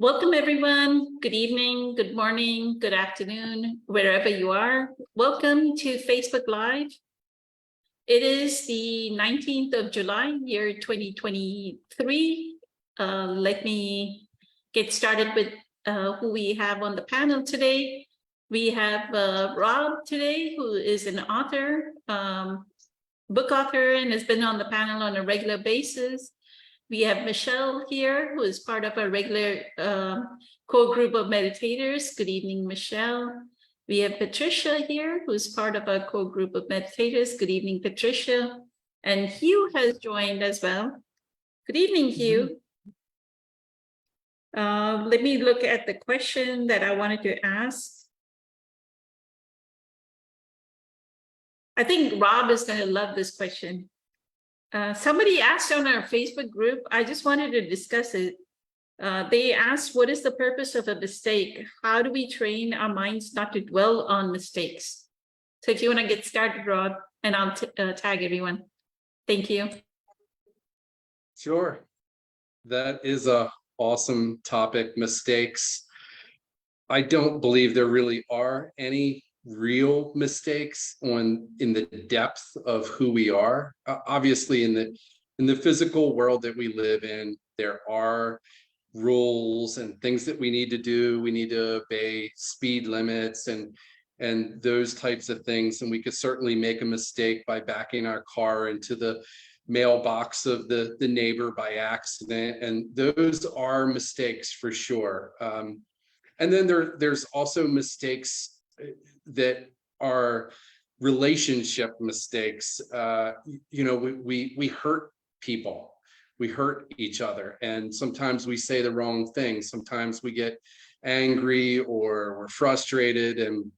Welcome, everyone. Good evening, good morning, good afternoon, wherever you are. Welcome to Facebook Live. It is the 19th of July, year 2023. Let me get started with who we have on the panel today. We have Rob today, who is an author, book author, and has been on the panel on a regular basis. We have Michelle here, who is part of our regular core group of meditators. Good evening, Michelle. We have Patricia here, who is part of our core group of meditators. Good evening, Patricia. And Hugh has joined as well. Good evening, Hugh. Let me look at the question that I wanted to ask. I think Rob is going to love this question. Somebody asked on our Facebook group, I just wanted to discuss it. They asked, what is the purpose of a mistake? How do we train our minds not to dwell on mistakes? So if you want to get started, Rob, and I'll tag everyone. Thank you. Sure. That is an awesome topic, mistakes. I don't believe there really are any real mistakes in the depth of who we are. Obviously, in the physical world that we live in, there are rules and things that we need to do. We need to obey speed limits and those types of things. And we could certainly make a mistake by backing our car into the mailbox of the neighbor by accident. And those are mistakes for sure. And then there's also mistakes that are relationship mistakes. We hurt people, we hurt each other, and sometimes we say the wrong thing. Sometimes we get angry or we're frustrated, and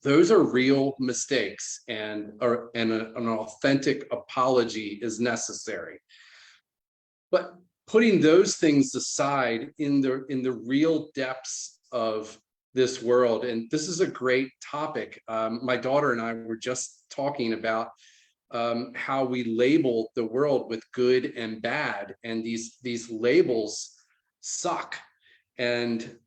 those are real mistakes, and an authentic apology is necessary. But putting those things aside, in the real depths of this world, and this is a great topic. My daughter and I were just talking about how we label the world with good and bad, and these labels suck, and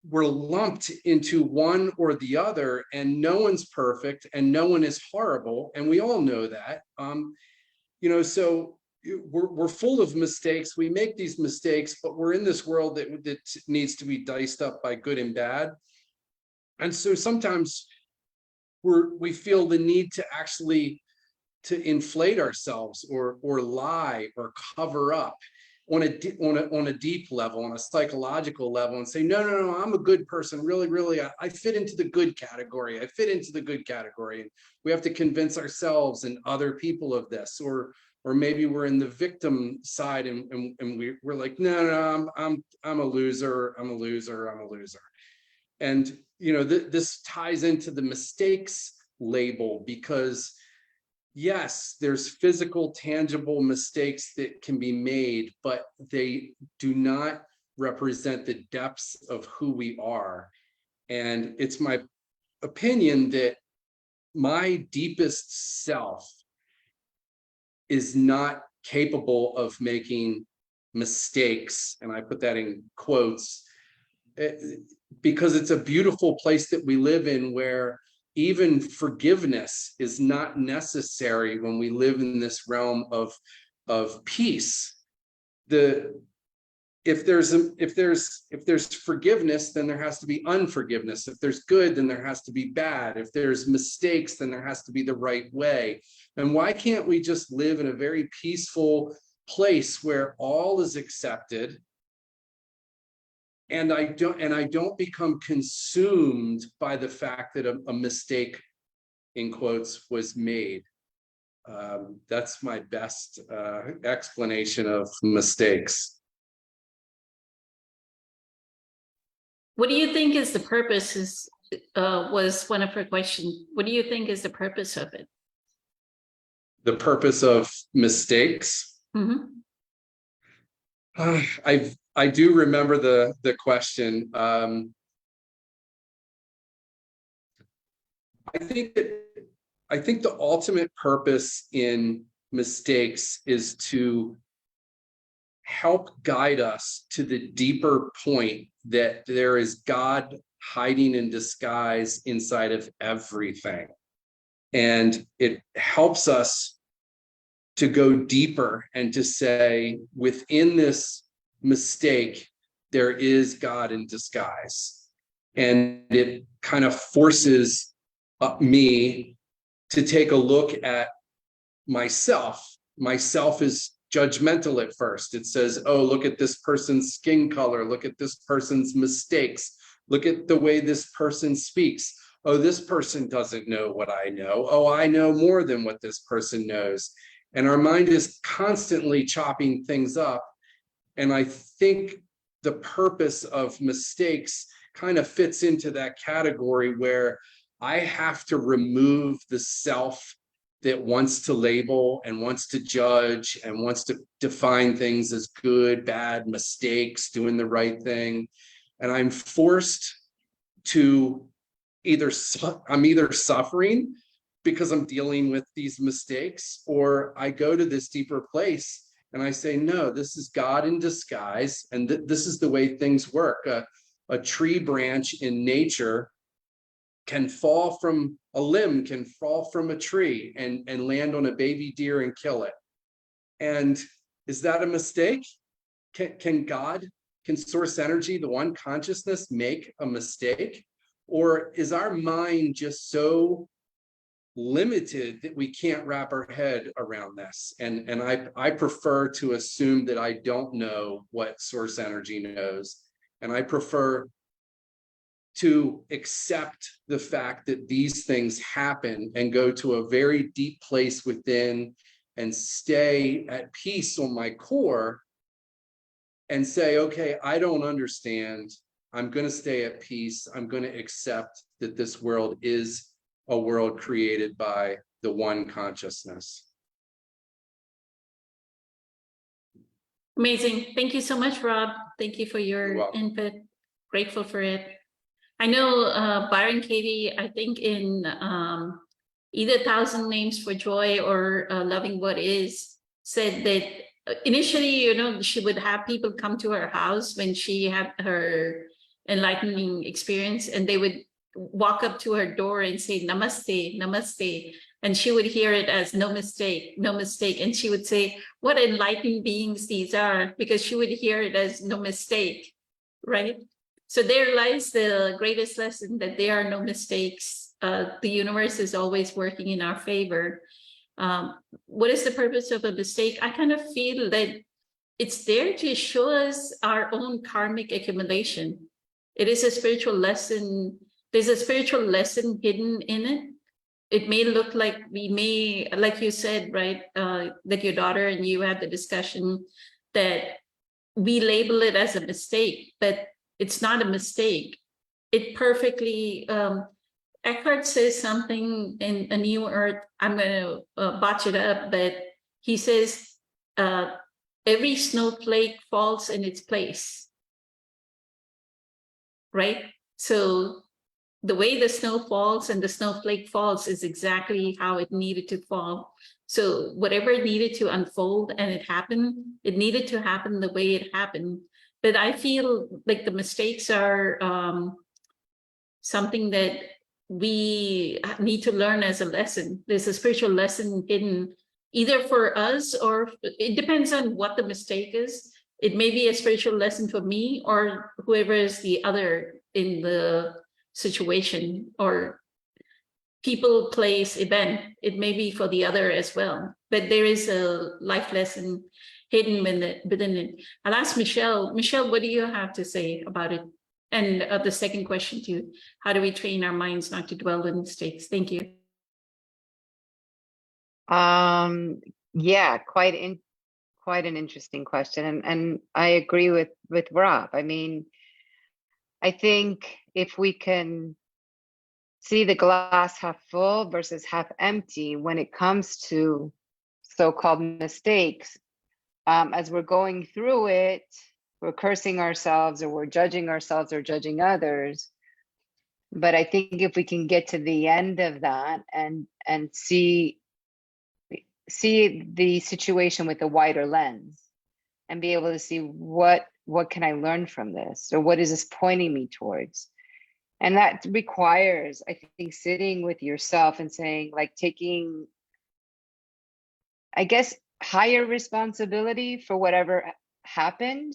we're lumped into one or the other, and no one's perfect and no one is horrible, and we all know that. So we're full of mistakes. We make these mistakes, but we're in this world that needs to be diced up by good and bad. And so sometimes we feel the need to actually to inflate ourselves or lie or cover up on a deep level, on a psychological level, and say, no, I'm a good person. Really, I fit into the good category. I fit into the good category. And we have to convince ourselves and other people of this, or maybe we're in the victim side and we're like, no, I'm a loser. And this ties into the mistakes label, because yes, there's physical, tangible mistakes that can be made, but they do not represent the depths of who we are. And it's my opinion that my deepest self is not capable of making mistakes, and I put that in quotes, because it's a beautiful place that we live in, where even forgiveness is not necessary when we live in this realm of peace. If there's forgiveness, then there has to be unforgiveness. If there's good, then there has to be bad. If there's mistakes, then there has to be the right way. And why can't we just live in a very peaceful place where all is accepted, and I don't become consumed by the fact that a mistake, in quotes, was made? That's my best explanation of mistakes. What do you think is the purpose? Was one of her questions. What do you think is the purpose of it? The purpose of mistakes? Mm-hmm. I do remember the question. I think the ultimate purpose in mistakes is to help guide us to the deeper point that there is God hiding in disguise inside of everything. And it helps us to go deeper and to say, within this mistake, there is God in disguise. And it kind of forces me to take a look at myself. Myself is judgmental at first. It says, oh, look at this person's skin color. Look at this person's mistakes. Look at the way this person speaks. Oh, this person doesn't know what I know. Oh, I know more than what this person knows. And our mind is constantly chopping things up. And I think the purpose of mistakes kind of fits into that category where I have to remove the self that wants to label and wants to judge and wants to define things as good, bad, mistakes, doing the right thing. And I'm forced to I'm either suffering because I'm dealing with these mistakes, or I go to this deeper place and I say, no, this is God in disguise. And this is the way things work. A tree branch in nature can fall from a limb, can fall from a tree and land on a baby deer and kill it. And is that a mistake? Can source energy, the one consciousness, make a mistake? Or is our mind just so limited that we can't wrap our head around this? And I prefer to assume that I don't know what source energy knows. And I prefer to accept the fact that these things happen and go to a very deep place within and stay at peace on my core and say, okay, I don't understand. I'm going to stay at peace. I'm going to accept that this world is a world created by the one consciousness. Amazing. Thank you so much, Rob. Thank you for your input. Grateful for it. I know Byron Katie, I think in either 1,000 Names for Joy or Loving What Is, said that initially, you know, she would have people come to her house when she had her enlightening experience, and they would walk up to her door and say, namaste, namaste. And she would hear it as no mistake, no mistake. And she would say, what enlightened beings these are, because she would hear it as no mistake, right? So there lies the greatest lesson, that there are no mistakes. The universe is always working in our favor. What is the purpose of a mistake? I kind of feel that it's there to show us our own karmic accumulation. It is a spiritual lesson. There's a spiritual lesson hidden in it. It may look like we may, like you said, right, that your daughter and you had the discussion that we label it as a mistake, but it's not a mistake. It perfectly, Eckhart says something in A New Earth, I'm going to botch it up, but he says, every snowflake falls in its place, right? So the way the snow falls and the snowflake falls is exactly how it needed to fall. So whatever needed to unfold and it happened, it needed to happen the way it happened. But I feel like the mistakes are something that we need to learn as a lesson. There's a spiritual lesson hidden either for us, or it depends on what the mistake is. It may be a spiritual lesson for me or whoever is the other in the situation, or people, place, event. It may be for the other as well. But there is a life lesson hidden within it. I'll ask Michelle. Michelle, what do you have to say about it? And the second question too, how do we train our minds not to dwell in mistakes? Thank you. Yeah, quite an interesting question. And I agree with Rob. I mean, I think if we can see the glass half full versus half empty when it comes to so-called mistakes, as we're going through it, we're cursing ourselves or we're judging ourselves or judging others. But I think if we can get to the end of that and see the situation with a wider lens, and be able to see what can I learn from this, or what is this pointing me towards? And that requires, I think, sitting with yourself and saying, like, taking, I guess, higher responsibility for whatever happened,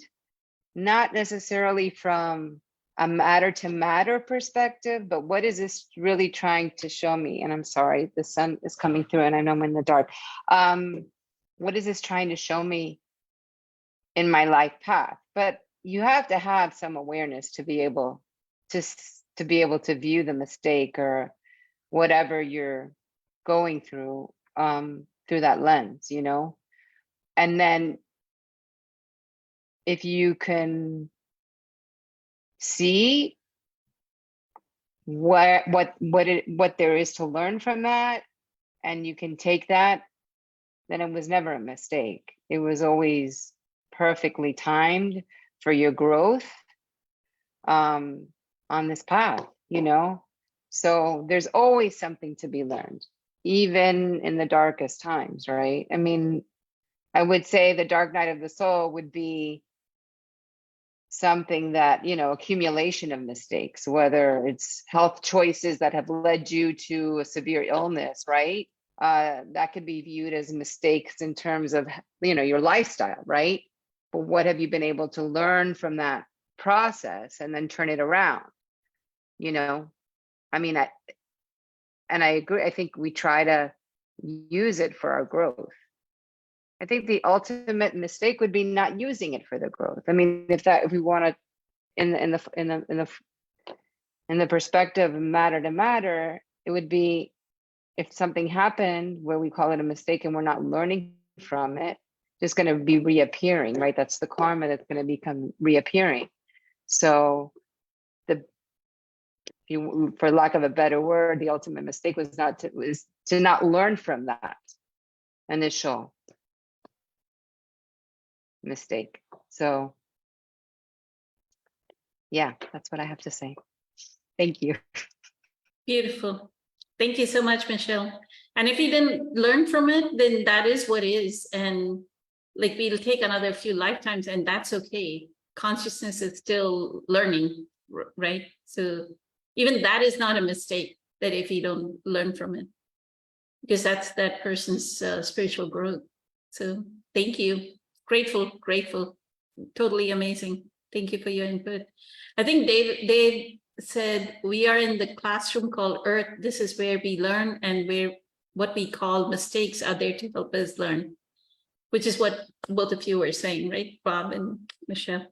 not necessarily from a matter to matter perspective, but what is this really trying to show me? And I'm sorry, the sun is coming through and I know I'm in the dark. What is this trying to show me in my life path? But you have to have some awareness to be able to be able to view the mistake or whatever you're going through that lens, you know? And then if you can see what there is to learn from that, and you can take that, then it was never a mistake. It was always perfectly timed for your growth on this path, you know? So there's always something to be learned, even in the darkest times, right? I mean, I would say the dark night of the soul would be something that, you know, accumulation of mistakes, whether it's health choices that have led you to a severe illness, right? That could be viewed as mistakes in terms of, you know, your lifestyle, right? But what have you been able to learn from that process and then turn it around? You know, I mean, I agree. I think we try to use it for our growth. I think the ultimate mistake would be not using it for the growth. I mean, if we want to, in the perspective of matter to matter, it would be if something happened where we call it a mistake and we're not learning from it, it's going to be reappearing, right? That's the karma that's going to become reappearing. So for lack of a better word, the ultimate mistake was to not learn from that initial mistake. So yeah, that's what I have to say. Thank you. Beautiful. Thank you so much, Michelle. And if you didn't learn from it, then that is what is. And like, we'll take another few lifetimes and that's okay. Consciousness is still learning, right? So even that is not a mistake, that if you don't learn from it, because that's that person's spiritual growth. So thank you. Grateful, totally amazing. Thank you for your input. I think Dave said, we are in the classroom called Earth. This is where we learn, and where what we call mistakes are there to help us learn, which is what both of you were saying, right, Bob and Michelle?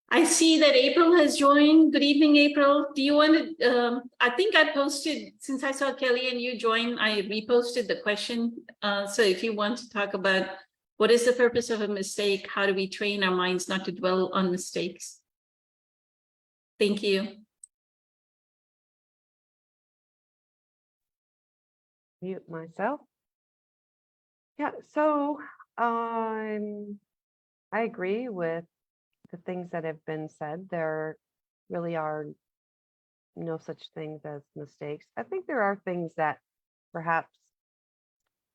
I see that April has joined. Good evening, April. Do you want to, I think I posted, since I saw Kelly and you joined, I reposted the question. So if you want to talk about what is the purpose of a mistake, how do we train our minds not to dwell on mistakes? Thank you. Mute myself. Yeah, so I agree with the things that have been said. There really are no such things as mistakes. I think there are things that perhaps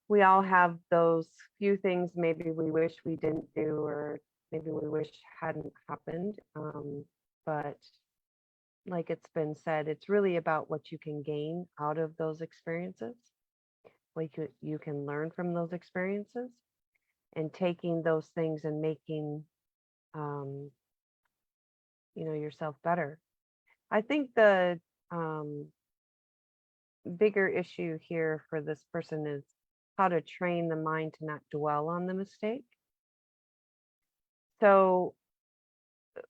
we all have, those few things maybe we wish we didn't do, or maybe we wish hadn't happened. But like it's been said, it's really about what you can gain out of those experiences. What you can learn from those experiences, and taking those things and making yourself better. I think the bigger issue here for this person is how to train the mind to not dwell on the mistake. So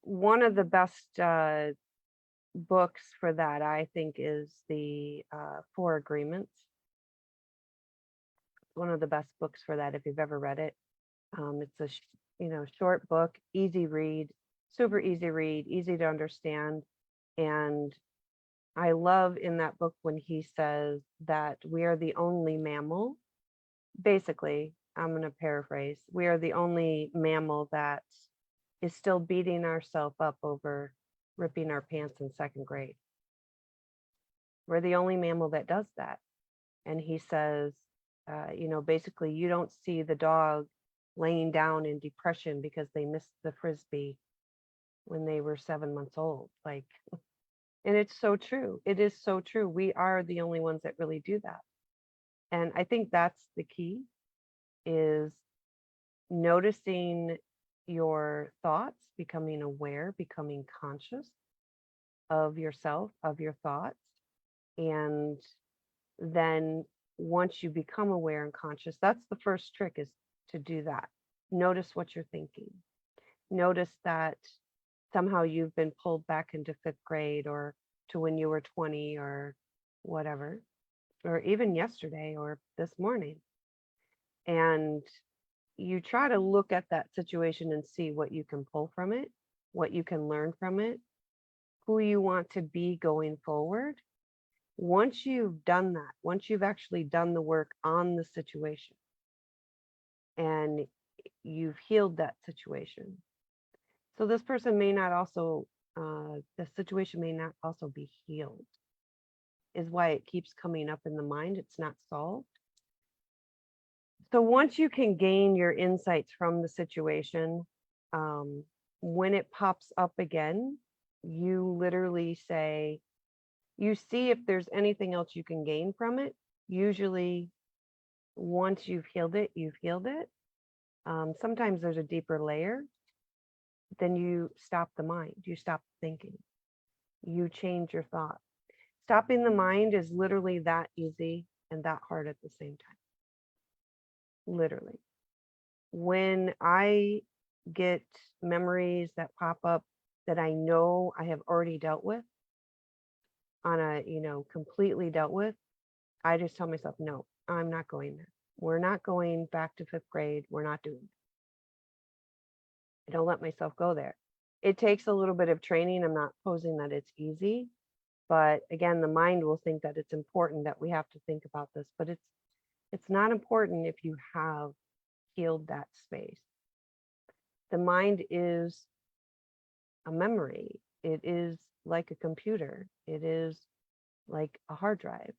one of the best books for that, I think, is the Four Agreements. One of the best books for that, if you've ever read it. It's a short book, easy read, super easy read, easy to understand. And I love in that book when he says that we are the only mammal, basically, I'm going to paraphrase, we are the only mammal that is still beating ourselves up over ripping our pants in second grade. We're the only mammal that does that. And he says, basically, you don't see the dog laying down in depression because they missed the frisbee when they were 7 months old. Like, and it's so true. It is so true. We are the only ones that really do that. And I think that's the key, is noticing your thoughts, becoming aware, becoming conscious of yourself, of your thoughts. And then once you become aware and conscious, that's the first trick, is to do that. Notice what you're thinking. Notice that somehow you've been pulled back into 5th grade, or to when you were 20 or whatever, or even yesterday or this morning. And you try to look at that situation and see what you can pull from it, what you can learn from it, who you want to be going forward. Once you've done that, once you've actually done the work on the situation and you've healed that situation. So this person may not also, the situation may not also be healed, is why it keeps coming up in the mind. It's not solved. So once you can gain your insights from the situation, when it pops up again, you literally say, you see if there's anything else you can gain from it. Usually once you've healed it, you've healed it. Sometimes there's a deeper layer. Then you stop the mind, you stop thinking, you change your thought. Stopping the mind is literally that easy and that hard at the same time. Literally. When I get memories that pop up that I know I have already dealt with, on a, completely dealt with, I just tell myself, no, I'm not going there. We're not going back to 5th grade. We're not doing it. I don't let myself go there. It takes a little bit of training. I'm not posing that it's easy, but again, the mind will think that it's important that we have to think about this, but it's not important if you have healed that space. The mind is a memory. It is like a computer. It is like a hard drive,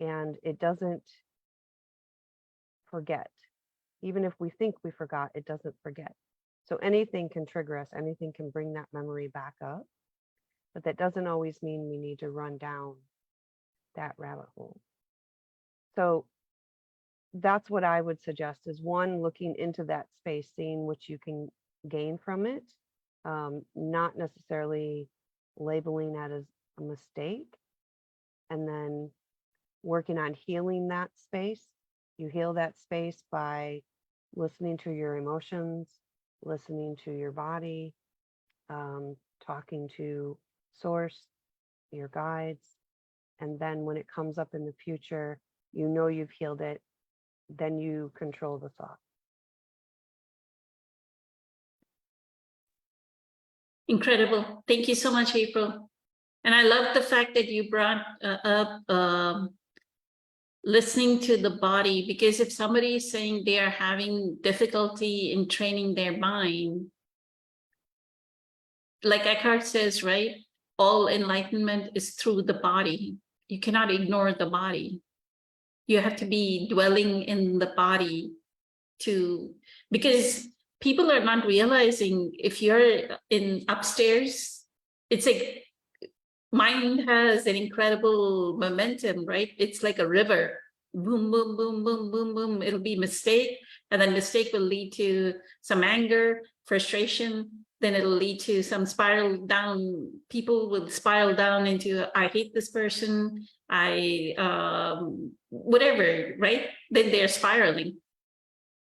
and it doesn't forget. Even if we think we forgot, it doesn't forget. So anything can trigger us, anything can bring that memory back up, but that doesn't always mean we need to run down that rabbit hole. So that's what I would suggest, is one, looking into that space, seeing what you can gain from it, not necessarily labeling that as a mistake, and then working on healing that space. You heal that space by listening to your emotions, listening to your body, talking to source, your guides. And then when it comes up in the future, you've healed it, then you control the thought. Incredible. Thank you so much, April. And I love the fact that you brought up listening to the body, because if somebody is saying they are having difficulty in training their mind, like Eckhart says, right? All enlightenment is through the body. You cannot ignore the body. You have to be dwelling in the body because people are not realizing, if you're in upstairs, it's like mind has an incredible momentum, right? It's like a river. Boom, boom, boom, boom, boom, boom. It'll be mistake. And then mistake will lead to some anger, frustration. Then it'll lead to some spiral down. People will spiral down into, I hate this person. Whatever, right? Then they're spiraling.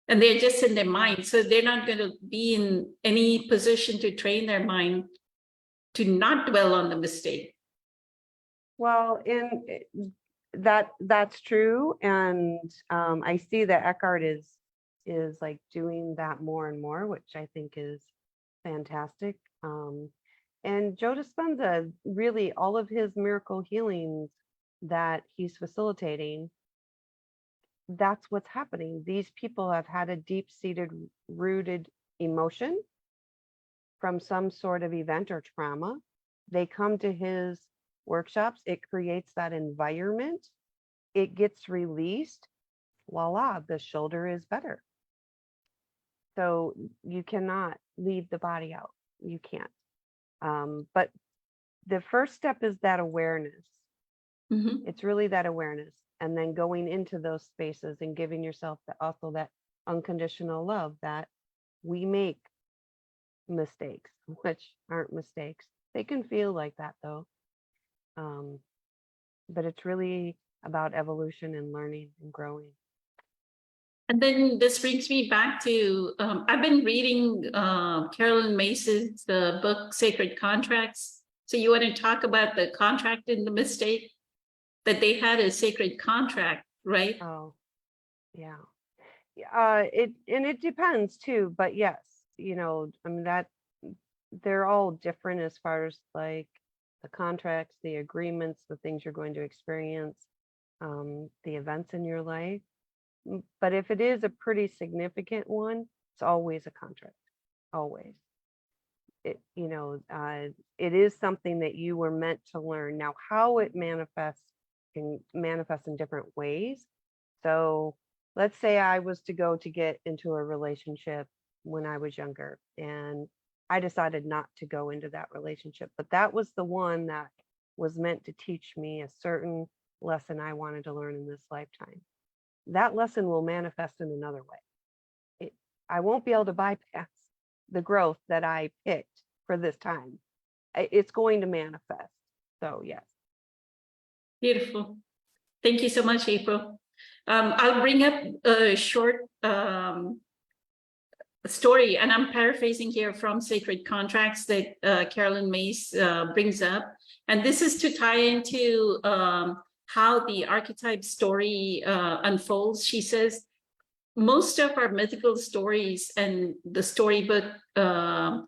And they're just in their mind. So they're not going to be in any position to train their mind to not dwell on the mistake. Well, that's true. And I see that Eckhart is like doing that more and more, which I think is fantastic. And Joe Dispenza, really all of his miracle healings that he's facilitating, that's what's happening. These people have had a deep-seated, rooted emotion from some sort of event or trauma. They come to his workshops. It creates that environment. It gets released. Voila, the shoulder is better. So you cannot leave the body out. You can't. But the first step is that awareness. Mhm. It's really that awareness, and then going into those spaces and giving yourself also that unconditional love that we make mistakes, which aren't mistakes. They can feel like that though. But it's really about evolution and learning and growing. And then this brings me back to, I've been reading Carolyn Mace's book, Sacred Contracts. So you want to talk about the contract and the mistake that they had a sacred contract, right? Oh, yeah. It depends too, but yes, I mean that they're all different as far as like the contracts, the agreements, the things you're going to experience, the events in your life. But if it is a pretty significant one, it's always a contract, always. It is something that you were meant to learn. Now, how it manifests can manifest in different ways. So let's say I was to go to get into a relationship when I was younger, and I decided not to go into that relationship, but that was the one that was meant to teach me a certain lesson I wanted to learn in this lifetime. That lesson will manifest in another way. I won't be able to bypass the growth that I picked for this time. It's going to manifest. So yes. Beautiful. Thank you so much, April. I'll bring up a short story, and I'm paraphrasing here from Sacred Contracts that Carolyn Mace brings up. And this is to tie into how the archetype story unfolds. She says, most of our mythical stories and the storybook that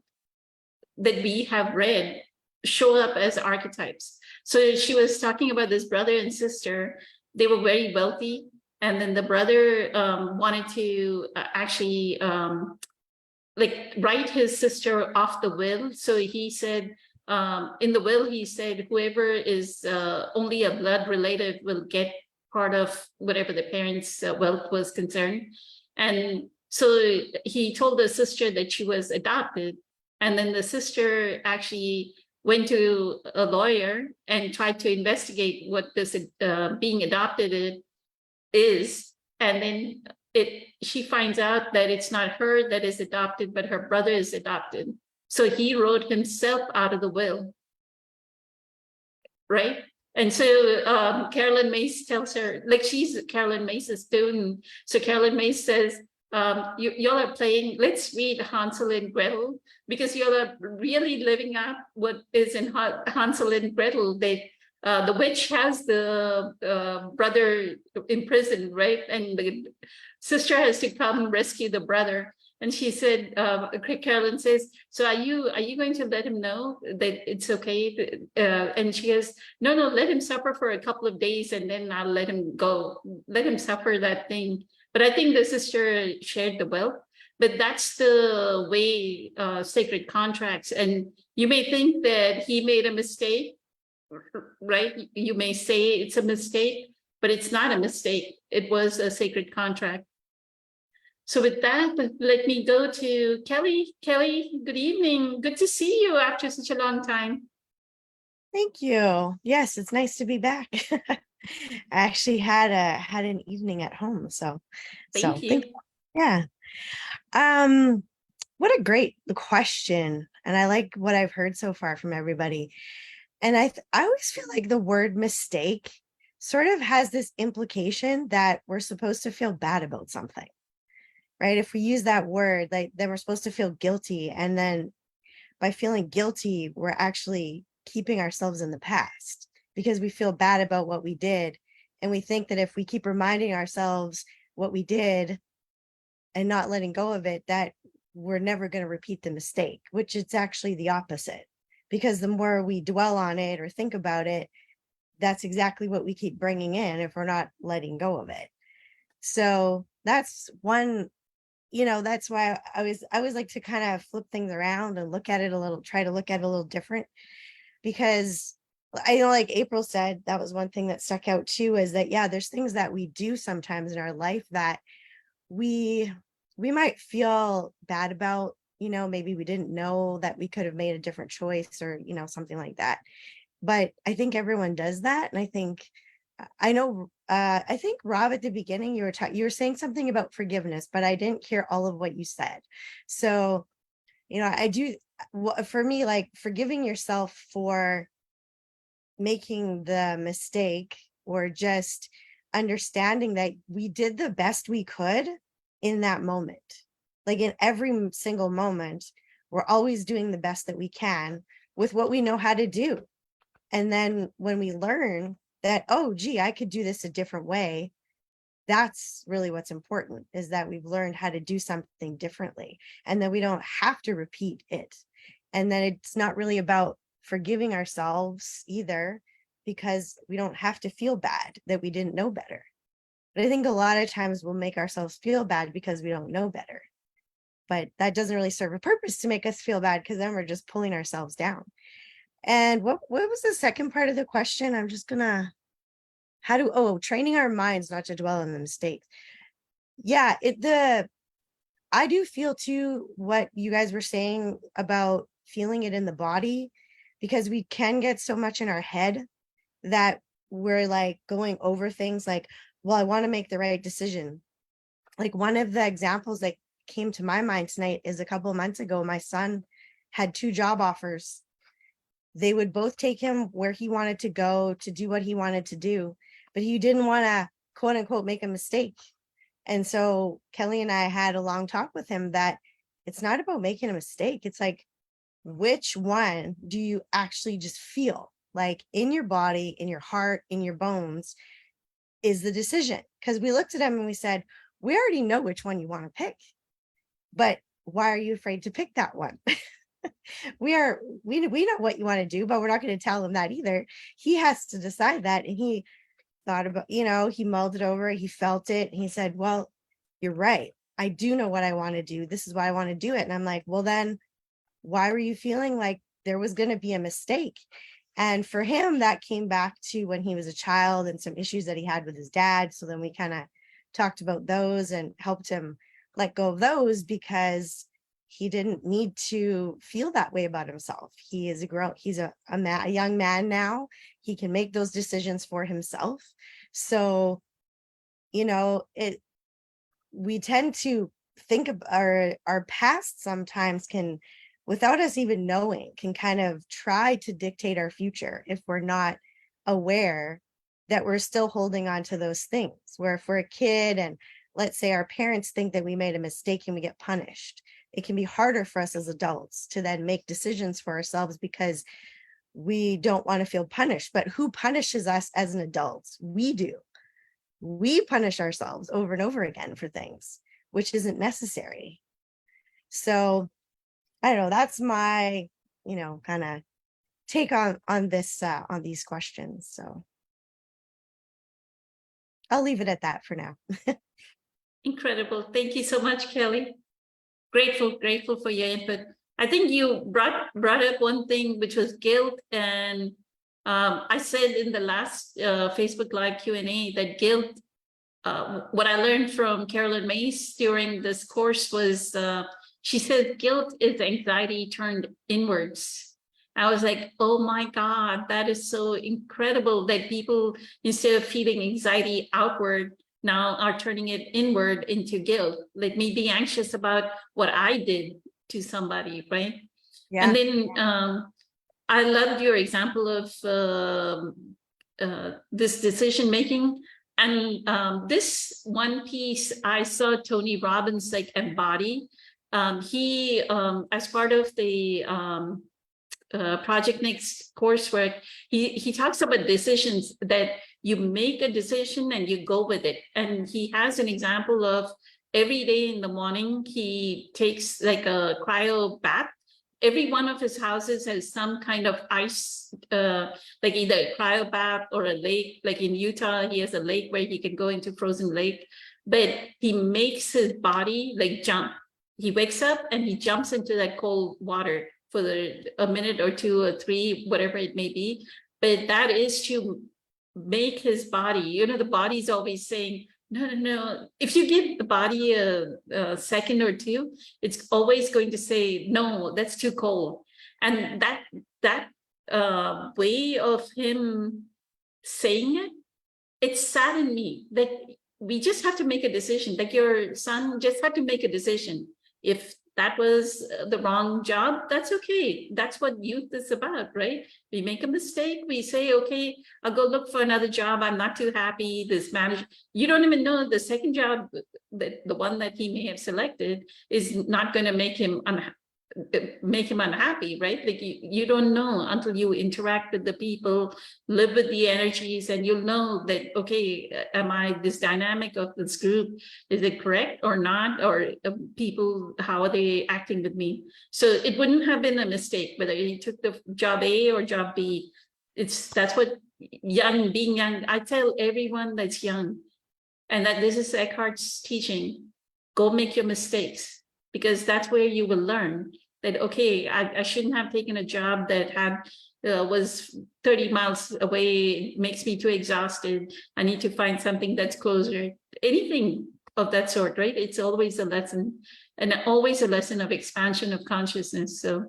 we have read show up as archetypes. So she was talking about this brother and sister. They were very wealthy. And then the brother wanted to actually like write his sister off the will. So he said, in the will, he said, whoever is only a blood relative will get part of whatever the parents' wealth was concerned. And so he told the sister that she was adopted. And then the sister actually went to a lawyer and tried to investigate what this being adopted is. And then she finds out that it's not her that is adopted, but her brother is adopted. So he wrote himself out of the will, right? And so Carolyn Mace tells her, like she's Carolyn Mace's student. So Carolyn Mace says, y'all are playing, let's read Hansel and Gretel, because y'all are really living up what is in Hansel and Gretel. The witch has the brother imprisoned, right? And the sister has to come rescue the brother. And she said, Carolyn says, so are you going to let him know that it's okay? And she goes, no, let him suffer for a couple of days and then I'll let him go, let him suffer that thing. But I think the sister shared the wealth, but that's the way Sacred Contracts. And you may think that he made a mistake, right? You may say it's a mistake, but it's not a mistake. It was a sacred contract. So with that, let me go to Kelly. Kelly, good evening. Good to see you after such a long time. Thank you. Yes, it's nice to be back. I actually had an evening at home, so Thank you. Yeah. What a great question, and I like what I've heard so far from everybody. And I always feel like the word mistake sort of has this implication that we're supposed to feel bad about something, right? If we use that word, like then we're supposed to feel guilty, and then by feeling guilty, we're actually keeping ourselves in the past because we feel bad about what we did. And we think that if we keep reminding ourselves what we did and not letting go of it, that we're never going to repeat the mistake, which it's actually the opposite. Because the more we dwell on it or think about it, that's exactly what we keep bringing in if we're not letting go of it. So that's one, that's why I always like to kind of flip things around and try to look at it a little different. Because I know, like April said, that was one thing that stuck out too, is that, yeah, there's things that we do sometimes in our life that we we might feel bad about, maybe we didn't know that we could have made a different choice or, something like that. But I think everyone does that. And I think, I think Rob, at the beginning, you were saying something about forgiveness, but I didn't hear all of what you said. So, I do, for me, like forgiving yourself for making the mistake, or just understanding that we did the best we could in that moment. Like in every single moment, we're always doing the best that we can with what we know how to do. And then when we learn that, oh, gee, I could do this a different way, that's really what's important, is that we've learned how to do something differently and that we don't have to repeat it. And then it's not really about forgiving ourselves either, because we don't have to feel bad that we didn't know better. But I think a lot of times we'll make ourselves feel bad because we don't know better. But that doesn't really serve a purpose to make us feel bad, because then we're just pulling ourselves down. And what was the second part of the question? I'm just gonna, training our minds not to dwell on the mistakes. Yeah, I do feel too what you guys were saying about feeling it in the body, because we can get so much in our head that we're like going over things like, well, I want to make the right decision. Like one of the examples that came to my mind tonight is a couple of months ago, my son had 2 job offers. They would both take him where he wanted to go to do what he wanted to do, but he didn't want to, quote unquote, make a mistake. And so Kelly and I had a long talk with him that it's not about making a mistake. It's like, which one do you actually just feel like in your body, in your heart, in your bones is the decision? Because we looked at him and we said, we already know which one you want to pick, but why are you afraid to pick that one? we know what you want to do, but we're not going to tell him that either. He has to decide that. And he thought about, he mulled it over, he felt it, and he said, well, you're right, I do know what I want to do, this is why I want to do it. And I'm like, well, then why were you feeling like there was going to be a mistake? And for him, that came back to when he was a child and some issues that he had with his dad. So then we kind of talked about those and helped him let go of those, because he didn't need to feel that way about himself. He is he's a young man now. He can make those decisions for himself. So, we tend to think of our past sometimes can, without us even knowing, can kind of try to dictate our future if we're not aware that we're still holding on to those things. Where if we're a kid and let's say our parents think that we made a mistake and we get punished, it can be harder for us as adults to then make decisions for ourselves because we don't want to feel punished. But who punishes us as an adult? We do. We punish ourselves over and over again for things, which isn't necessary. So I don't know, that's my, kind of take on this, on these questions. So I'll leave it at that for now. Incredible. Thank you so much, Kelly. Grateful for your input. I think you brought up one thing, which was guilt. And I said in the last Facebook Live Q&A that guilt, what I learned from Carolyn Mace during this course was, she said, guilt is anxiety turned inwards. I was like, oh my God, that is so incredible that people, instead of feeling anxiety outward, now are turning it inward into guilt, like me being anxious about what I did to somebody, right? Yeah. And then I loved your example of this decision making. And this one piece I saw Tony Robbins like embody. He, as part of the Project Next coursework, he talks about decisions that you make a decision and you go with it. And he has an example of every day in the morning, he takes like a cryo bath. Every one of his houses has some kind of ice, like either a cryo bath or a lake. Like in Utah, he has a lake where he can go into frozen lake, but he makes his body like jump. He wakes up and he jumps into that cold water for a minute or 2 or 3, whatever it may be. But that is to make his body, the body's always saying, No. If you give the body a second or two, it's always going to say, no, that's too cold. And that way of him saying it, it saddened me that we just have to make a decision. Like your son just had to make a decision. If that was the wrong job, that's okay. That's what youth is about, right? We make a mistake, we say, okay, I'll go look for another job. I'm not too happy. This manager, you don't even know the second job, that the one that he may have selected is not going to make him unhappy, right? Like you don't know until you interact with the people, live with the energies, and you'll know that, okay, am I this dynamic of this group, is it correct or not, or people, how are they acting with me? So it wouldn't have been a mistake whether you took the job A or job B. That's what being young, I tell everyone that's young, and that this is Eckhart's teaching, go make your mistakes, because that's where you will learn that, okay, I shouldn't have taken a job that was 30 miles away, it makes me too exhausted. I need to find something that's closer, anything of that sort, right? It's always a lesson, and always a lesson of expansion of consciousness. So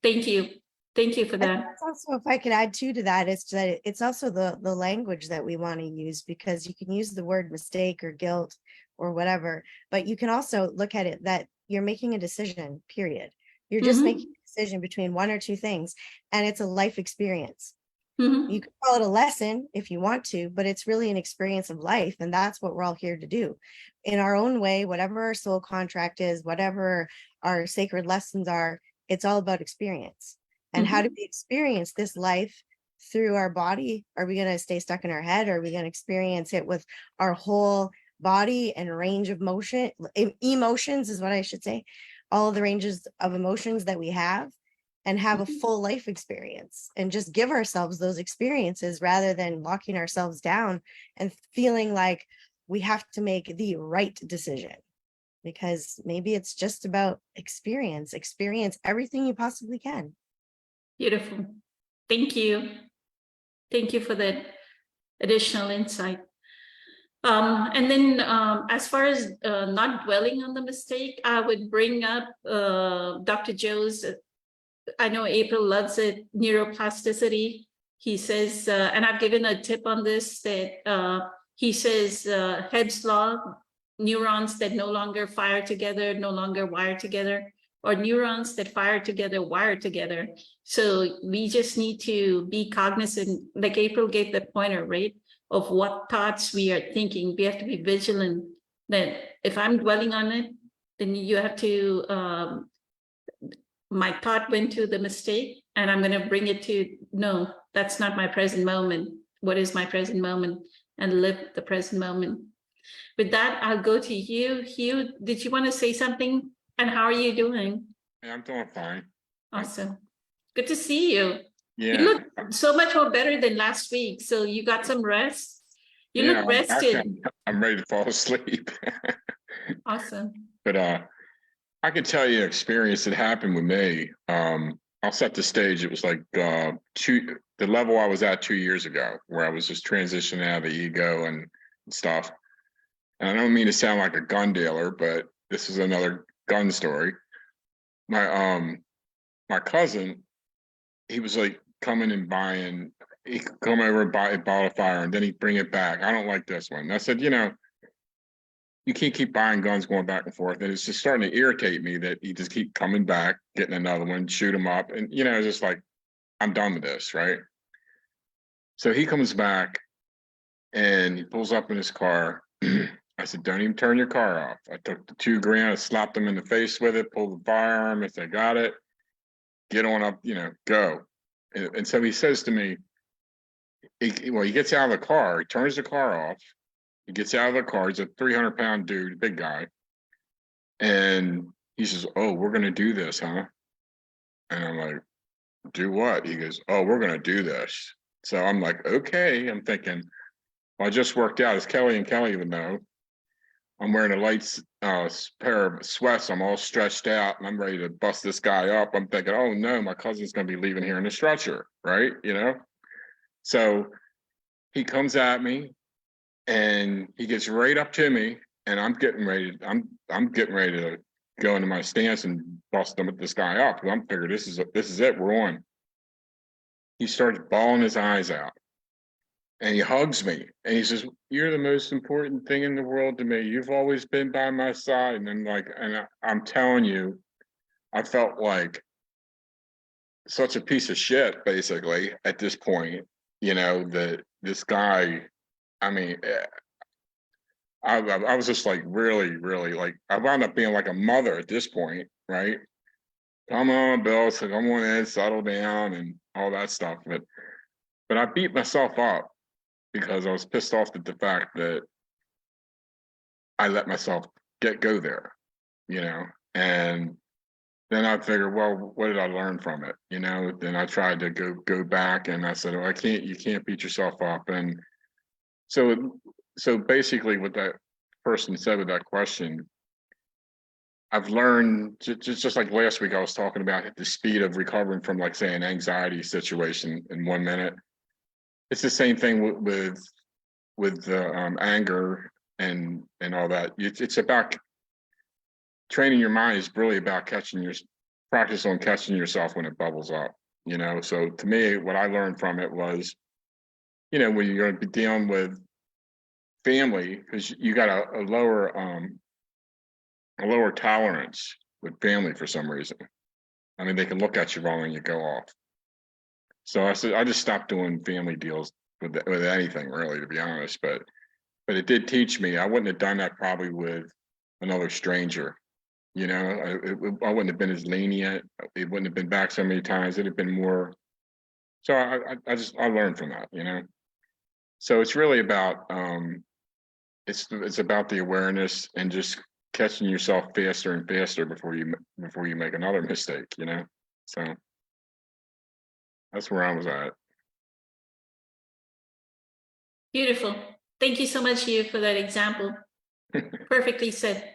thank you. Thank you for And that. that's also, if I could add to that, it's that it's also the language that we want to use, because you can use the word mistake or guilt or whatever, but you can also look at it that you're making a decision, period. You're just making a decision between one or two things, and it's a life experience. Mhm. You can call it a lesson if you want to, but it's really an experience of life. And that's what we're all here to do in our own way, whatever our soul contract is, whatever our sacred lessons are, it's all about experience. And how do we experience this life through our body? Are we going to stay stuck in our head? Or are we going to experience it with our whole body and range of motion, emotions is what I should say, all of the ranges of emotions that we have, and have a full life experience and just give ourselves those experiences rather than locking ourselves down and feeling like we have to make the right decision, because maybe it's just about experience everything you possibly can. Beautiful. Thank you. Thank you for that additional insight. And then as far as not dwelling on the mistake, I would bring up Dr. Joe's, I know April loves it, neuroplasticity. He says, and I've given a tip on this, that he says Hebb's law, neurons that no longer fire together, no longer wire together, or neurons that fire together, wire together. So we just need to be cognizant, like April gave the pointer, right? Of what thoughts we are thinking. We have to be vigilant that if I'm dwelling on it, then you have to, my thought went to the mistake, and I'm going to bring it to, no, that's not my present moment. What is my present moment? And live the present moment. With that, I'll go to you. Hugh, did you want to say something? And how are you doing? Yeah, I'm doing fine. Awesome. Good to see you. You Yeah. look so much more better than last week. So you got some rest? You Yeah, look rested. I'm ready to fall asleep. Awesome. But I can tell you an experience that happened with me. I'll set the stage. It was like the level I was at 2 years ago, where I was just transitioning out of the ego and stuff. And I don't mean to sound like a gun dealer, but this is another gun story. My cousin, he was like coming and buying, he'd come over and buy a bottle of fire, and then he'd bring it back. I don't like this one. And I said, you know, you can't keep buying guns going back and forth. And it's just starting to irritate me that he just keep coming back, getting another one, shoot him up. And, you know, just like, I'm done with this, right? So he comes back and he pulls up in his car. I said, don't even turn your car off. I took the $2,000, I slapped him in the face with it, pulled the firearm. I said, got it. Get on up, you know, go. And so he says to me, he gets out of the car, he turns the car off. He gets out of the car. He's a 300-pound dude, big guy. And he says, oh, we're going to do this, huh? And I'm like, do what? He goes, oh, we're going to do this. So I'm like, okay. I'm thinking, well, I just worked out, as Kelly and Kelly would know. I'm wearing a light pair of sweats. I'm all stretched out and I'm ready to bust this guy up. I'm thinking, oh no, my cousin's going to be leaving here in a stretcher, right? You know? So he comes at me And he gets right up to me, and I'm getting ready to go into my stance and bust this guy up. I'm figuring this is it. We're on. He starts bawling his eyes out, and he hugs me, and he says, "You're the most important thing in the world to me. You've always been by my side." And I'm telling you, I felt like such a piece of shit, basically, at this point. That this guy, I mean, I was just like really, really like, I wound up being like a mother at this point, right? Come on, Bill, so come on in, settle down, and all that stuff. But I beat myself up because I was pissed off at the fact that I let myself go there, and then I figured, well, what did I learn from it? Then I tried to go back, and I said, oh, you can't beat yourself up. And so basically what that person said with that question, I've learned just like last week, I was talking about the speed of recovering from, like, say, an anxiety situation in 1 minute. It's the same thing with anger and all that. It's about training your mind. Is really about practice on catching yourself when it bubbles up. So to me, what I learned from it was, when you're going to be dealing with family, because you got a lower tolerance with family for some reason. I mean, they can look at you wrong and you go off. So I just stopped doing family deals with anything, really, to be honest. But it did teach me. I wouldn't have done that probably with another stranger. I wouldn't have been as lenient. It wouldn't have been back so many times. It'd have been more. So I learned from that. So it's really about it's about the awareness and just catching yourself faster and faster before you make another mistake. So that's where I was at. Beautiful. Thank you so much, Hugh, for that example. Perfectly said.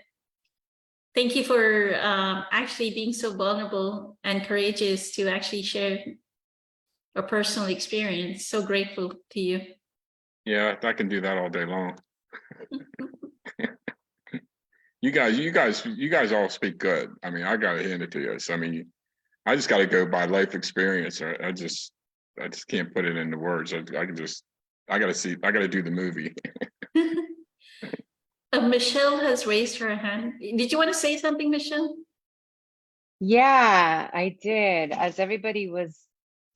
Thank you for actually being so vulnerable and courageous to actually share a personal experience. So grateful to you. Yeah, I can do that all day long. You guys all speak good. I mean, I gotta hand it to you. So, I mean, I just gotta go by life experience. I just can't put it into words. I gotta do the movie. Michelle has raised her hand. Did you want to say something, Michelle? Yeah, I did. As everybody was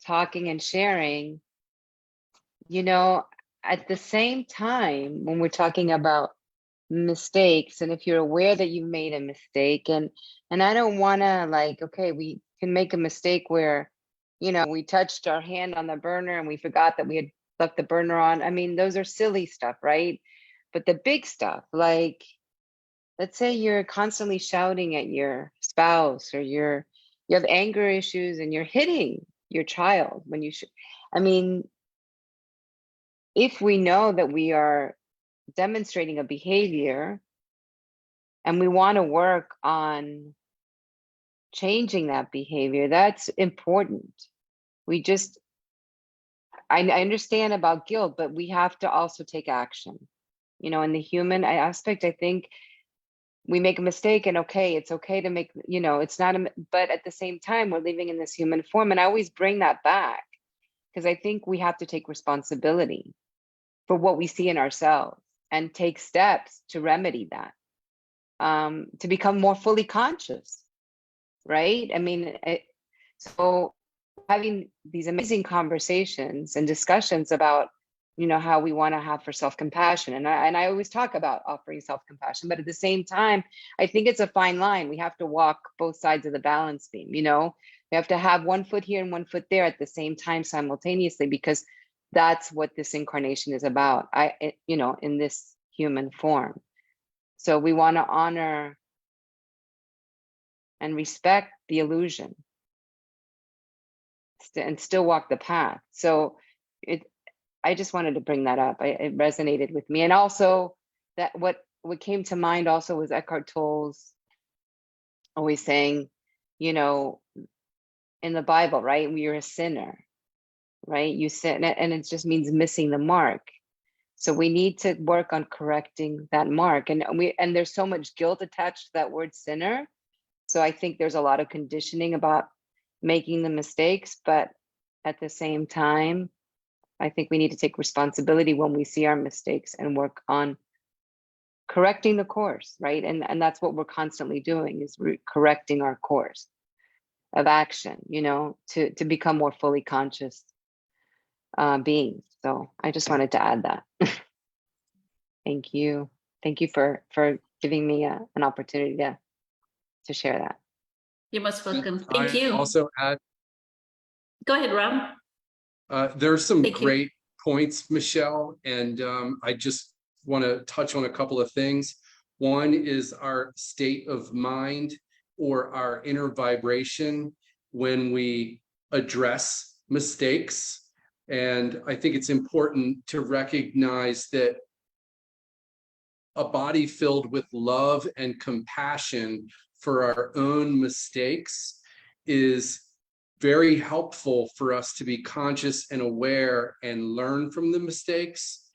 talking and sharing, at the same time, when we're talking about mistakes, and if you're aware that you made a mistake, and I don't want to, okay, we can make a mistake where, we touched our hand on the burner and we forgot that we had left the burner on. I mean, those are silly stuff, right? But the big stuff, like, let's say you're constantly shouting at your spouse, or you have anger issues and you're hitting your child when you should. I mean, if we know that we are demonstrating a behavior and we want to work on changing that behavior, that's important. I understand about guilt, but we have to also take action. In the human aspect, I think we make a mistake, and it's okay to make, it's not but at the same time, we're living in this human form. And I always bring that back, because I think we have to take responsibility for what we see in ourselves and take steps to remedy that, to become more fully conscious, right? I mean, so having these amazing conversations and discussions about, how we want to have for self-compassion. And I always talk about offering self-compassion, but at the same time, I think it's a fine line. We have to walk both sides of the balance beam, we have to have one foot here and one foot there at the same time, simultaneously, because that's what this incarnation is about, in this human form. So we want to honor and respect the illusion and still walk the path. So I just wanted to bring that up. It resonated with me. And also that what came to mind also was Eckhart Tolle's always saying, in the Bible, right? We are a sinner, right? You sin, and it just means missing the mark. So we need to work on correcting that mark. And there's so much guilt attached to that word sinner. So I think there's a lot of conditioning about making the mistakes, but at the same time, I think we need to take responsibility when we see our mistakes and work on correcting the course, right? And that's what we're constantly doing, is correcting our course of action, you know, to become more fully conscious beings. So I just wanted to add that. Thank you. Thank you for giving me an opportunity to share that. You're most welcome. I Thank you. also add, Go ahead, Rob. there are some Thank you. great points, Michelle, and I just want to touch on a couple of things. One is our state of mind or our inner vibration when we address mistakes. And I think it's important to recognize that a body filled with love and compassion for our own mistakes is very helpful for us to be conscious and aware and learn from the mistakes.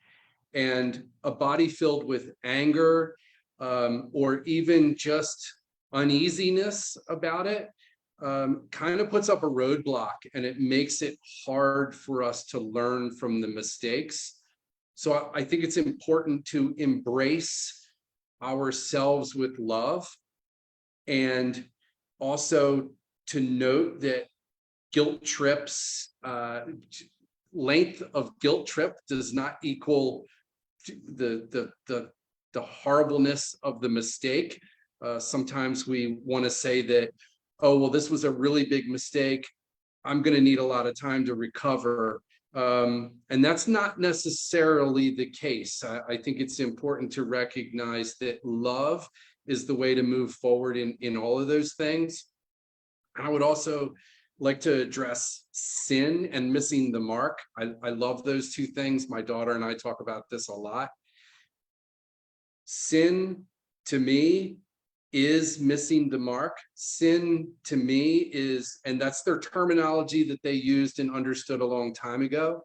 And a body filled with anger or even just uneasiness about it kind of puts up a roadblock, and it makes it hard for us to learn from the mistakes. So I think it's important to embrace ourselves with love, and also to note that guilt trips, length of guilt trip does not equal the horribleness of the mistake. Sometimes we want to say that, oh, well, this was a really big mistake, I'm going to need a lot of time to recover. And that's not necessarily the case. I think it's important to recognize that love is the way to move forward in all of those things. And I would also like to address sin and missing the mark. I love those two things. My daughter and I talk about this a lot. Sin, to me, is missing the mark. Sin, to me, is, and that's their terminology that they used and understood a long time ago.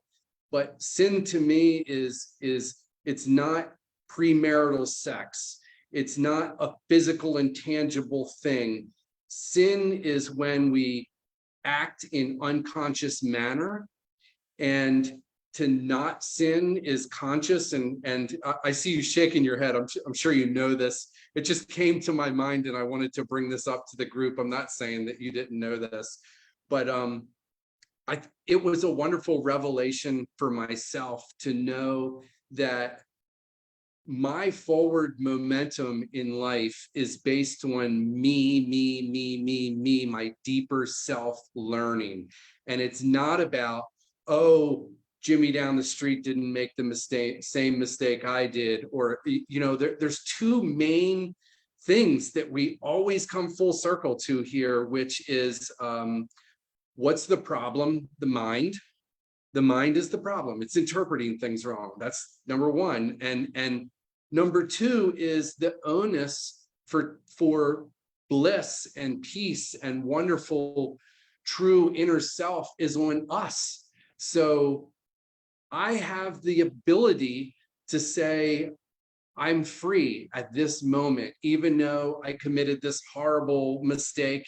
But sin, to me, is it's not premarital sex. It's not a physical, intangible thing. Sin is when we act in unconscious manner, and to not sin is conscious. And I see you shaking your head. I'm sure you know this. It just came to my mind, and I wanted to bring this up to the group. I'm not saying that you didn't know this, but it was a wonderful revelation for myself to know that my forward momentum in life is based on me, my deeper self learning. And it's not about, oh, Jimmy down the street didn't make the same mistake I did. Or, you know, there's two main things that we always come full circle to here, which is what's the problem? The mind. The mind is the problem. It's interpreting things wrong. That's number one. And number two is the onus for bliss and peace and wonderful, true inner self is on us. So I have the ability to say, I'm free at this moment, even though I committed this horrible mistake.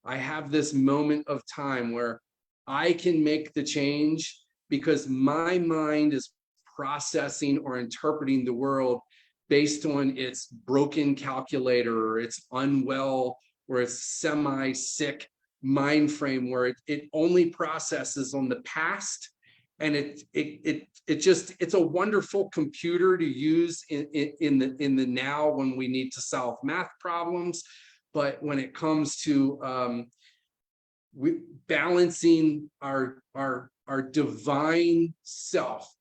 I have this moment of time where I can make the change because my mind is processing or interpreting the world based on its broken calculator or its unwell or its semi-sick mind frame, where it only processes on the past. And it's a wonderful computer to use in the now when we need to solve math problems. But when it comes to balancing our divine self,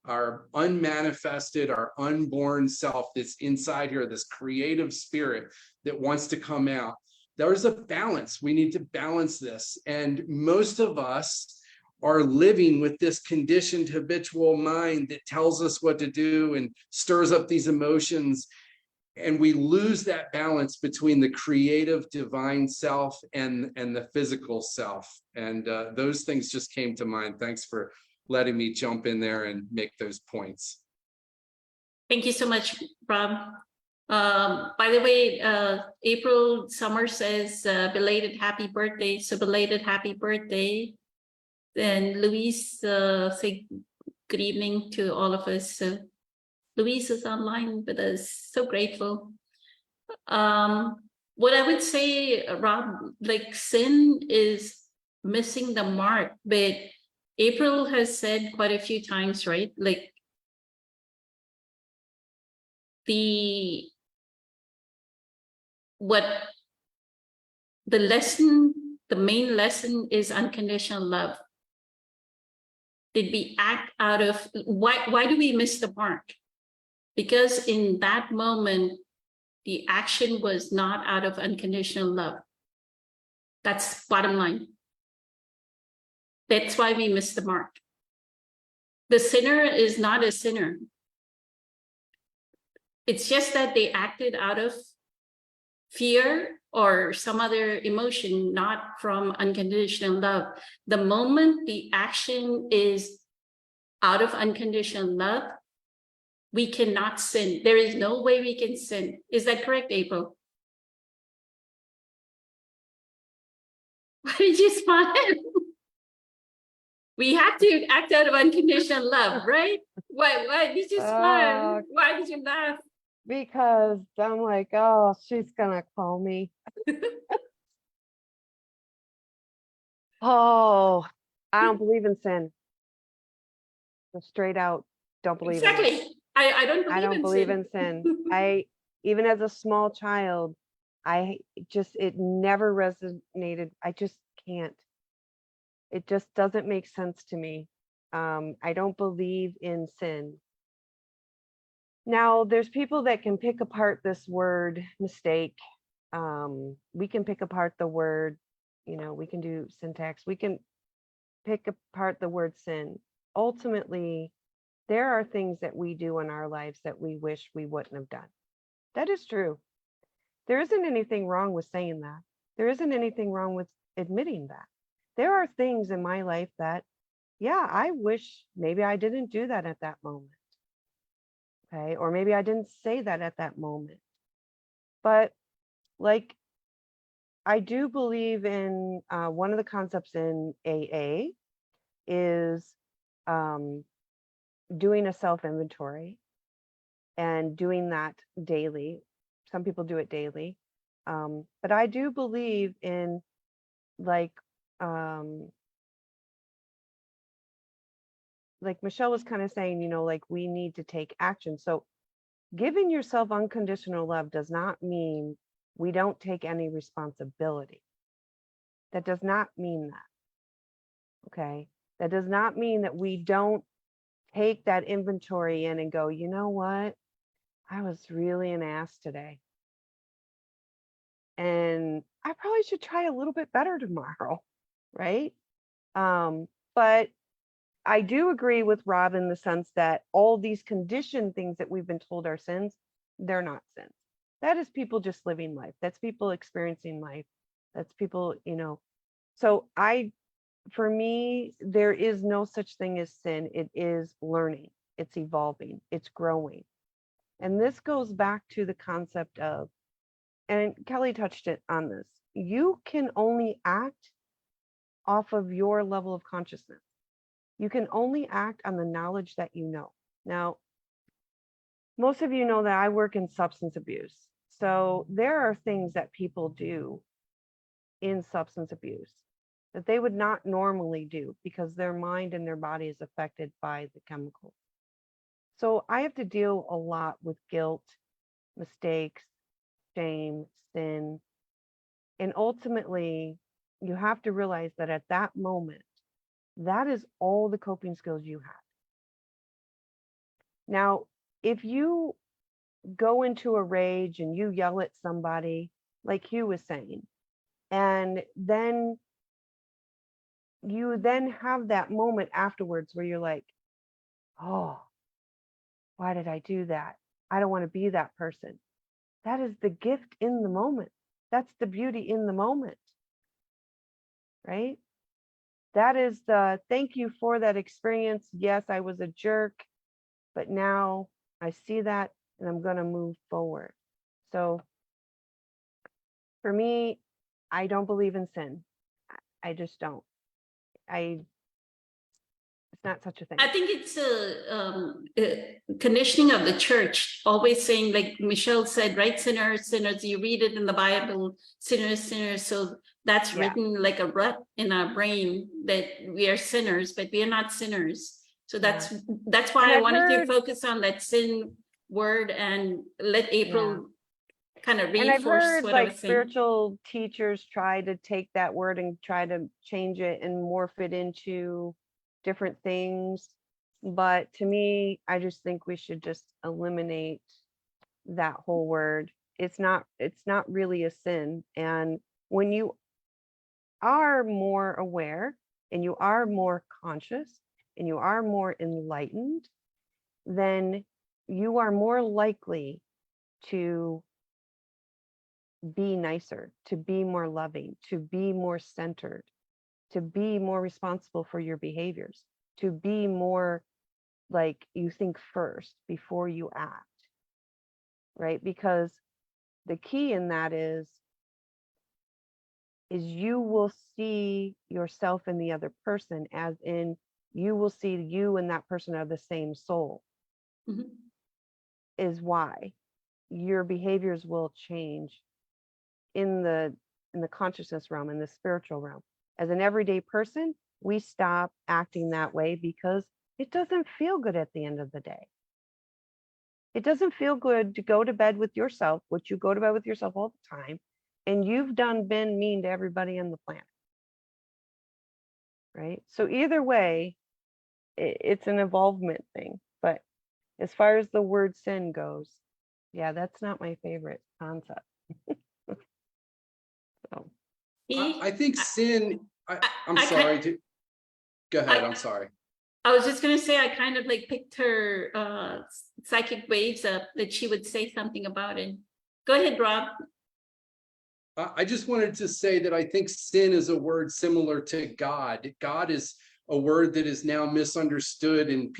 our unmanifested, our unborn self that's inside here, this creative spirit that wants to come out, there's a balance. We need to balance this. And most of us are living with this conditioned habitual mind that tells us what to do and stirs up these emotions. And we lose that balance between the creative divine self and the physical self. And those things just came to mind. Thanks for letting me jump in there and make those points. Thank you so much, Rob. By the way, April Summer says belated happy birthday. So belated happy birthday. And Louise say good evening to all of us. So Louise is online with us. So grateful. What I would say, Rob, like sin is missing the mark, but April has said quite a few times, right? Like the main lesson is unconditional love. Did we act out of why do we miss the mark? Because in that moment, the action was not out of unconditional love. That's bottom line. That's why we miss the mark. The sinner is not a sinner. It's just that they acted out of fear or some other emotion, not from unconditional love. The moment the action is out of unconditional love, we cannot sin. There is no way we can sin. Is that correct, April? Why did you smile? We have to act out of unconditional love, right? Why did you smile? Why did you laugh? Because I'm like, oh, she's gonna call me. Oh, I don't believe in sin. Just straight out, don't believe in it. Exactly. I don't believe I don't in believe sin. in sin. Even as a small child, it never resonated. I just can't. It just doesn't make sense to me. I don't believe in sin. Now, there's people that can pick apart this word mistake. We can pick apart the word, we can do syntax. We can pick apart the word sin. Ultimately, there are things that we do in our lives that we wish we wouldn't have done. That is true. There isn't anything wrong with saying that. There isn't anything wrong with admitting that. There are things in my life that, yeah, I wish maybe I didn't do that at that moment. Okay. Or maybe I didn't say that at that moment. But like, I do believe in one of the concepts in AA is doing a self-inventory and doing that daily. Some people do it daily. But I do believe in like Michelle was kind of saying, like we need to take action. So giving yourself unconditional love does not mean we don't take any responsibility. That does not mean that. Okay. That does not mean that we don't take that inventory in and go, you know what? I was really an ass today. And I probably should try a little bit better tomorrow. Right. But I do agree with Rob in the sense that all these conditioned things that we've been told are sins, they're not sins. That is people just living life. That's people experiencing life. That's people, So for me, there is no such thing as sin. It is learning. It's evolving. It's growing. And this goes back to the concept of, and Kelly touched it on this, you can only act off of your level of consciousness. You can only act on the knowledge that you know. Now, most of you know that I work in substance abuse. So there are things that people do in substance abuse that they would not normally do because their mind and their body is affected by the chemicals. So I have to deal a lot with guilt, mistakes, shame, sin. And ultimately, you have to realize that at that moment, that is all the coping skills you have. Now, if you go into a rage and you yell at somebody, like Hugh was saying, and then you then have that moment afterwards where you're like, oh, why did I do that? I don't want to be that person. That is the gift in the moment. That's the beauty in the moment, right? That is the thank you for that experience. Yes, I was a jerk, but now I see that, and I'm going to move forward. So for me, I don't believe in sin. I just don't. It's not such a thing. I think it's a conditioning of the church, always saying, like Michelle said, right, sinners, sinners, you read it in the Bible, sinners, sinners. So that's Yeah. written like a rut in our brain that we are sinners, but we are not sinners. So that's why And I I've wanted to heard- focus on that sin word and let April kind of And I've reinforce heard what I like was saying. spiritual teachers try to take that word and try to change it and morph it into different things. But to me, I just think we should just eliminate that whole word. It's not really a sin. And when you are more aware and you are more conscious and you are more enlightened, then you are more likely to be nicer, to be more loving, to be more centered, to be more responsible for your behaviors, to be more like you think first before you act, right? Because the key in that is you will see yourself in the other person, as in you will see you and that person are the same soul. Mhm. Is why your behaviors will change in the consciousness realm, in the spiritual realm. As an everyday person, we stop acting that way because it doesn't feel good at the end of the day. It doesn't feel good to go to bed with yourself, which you go to bed with yourself all the time, and you've been mean to everybody on the planet. Right? So either way, it's an evolvement thing. But as far as the word sin goes, yeah, that's not my favorite concept. So I think sin, I'm I sorry can't- to, go ahead, I- I'm sorry. I was just gonna say, I kind of like picked her psychic waves up that she would say something about it. Go ahead, Rob. I just wanted to say that I think sin is a word similar to God. God is a word that is now misunderstood, and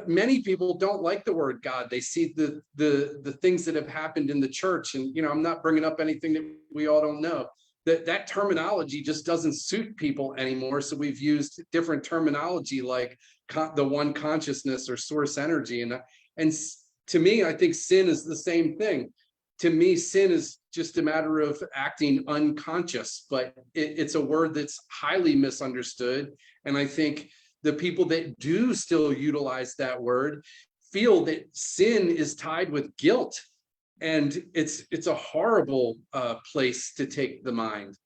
many people don't like the word God. They see the things that have happened in the church, and I'm not bringing up anything that we all don't know. That terminology just doesn't suit people anymore. So we've used different terminology like the one consciousness or source energy, and to me, I think sin is the same thing. To me, sin is just a matter of acting unconscious, but it's a word that's highly misunderstood. And I think the people that do still utilize that word feel that sin is tied with guilt. And it's a horrible place to take the mind.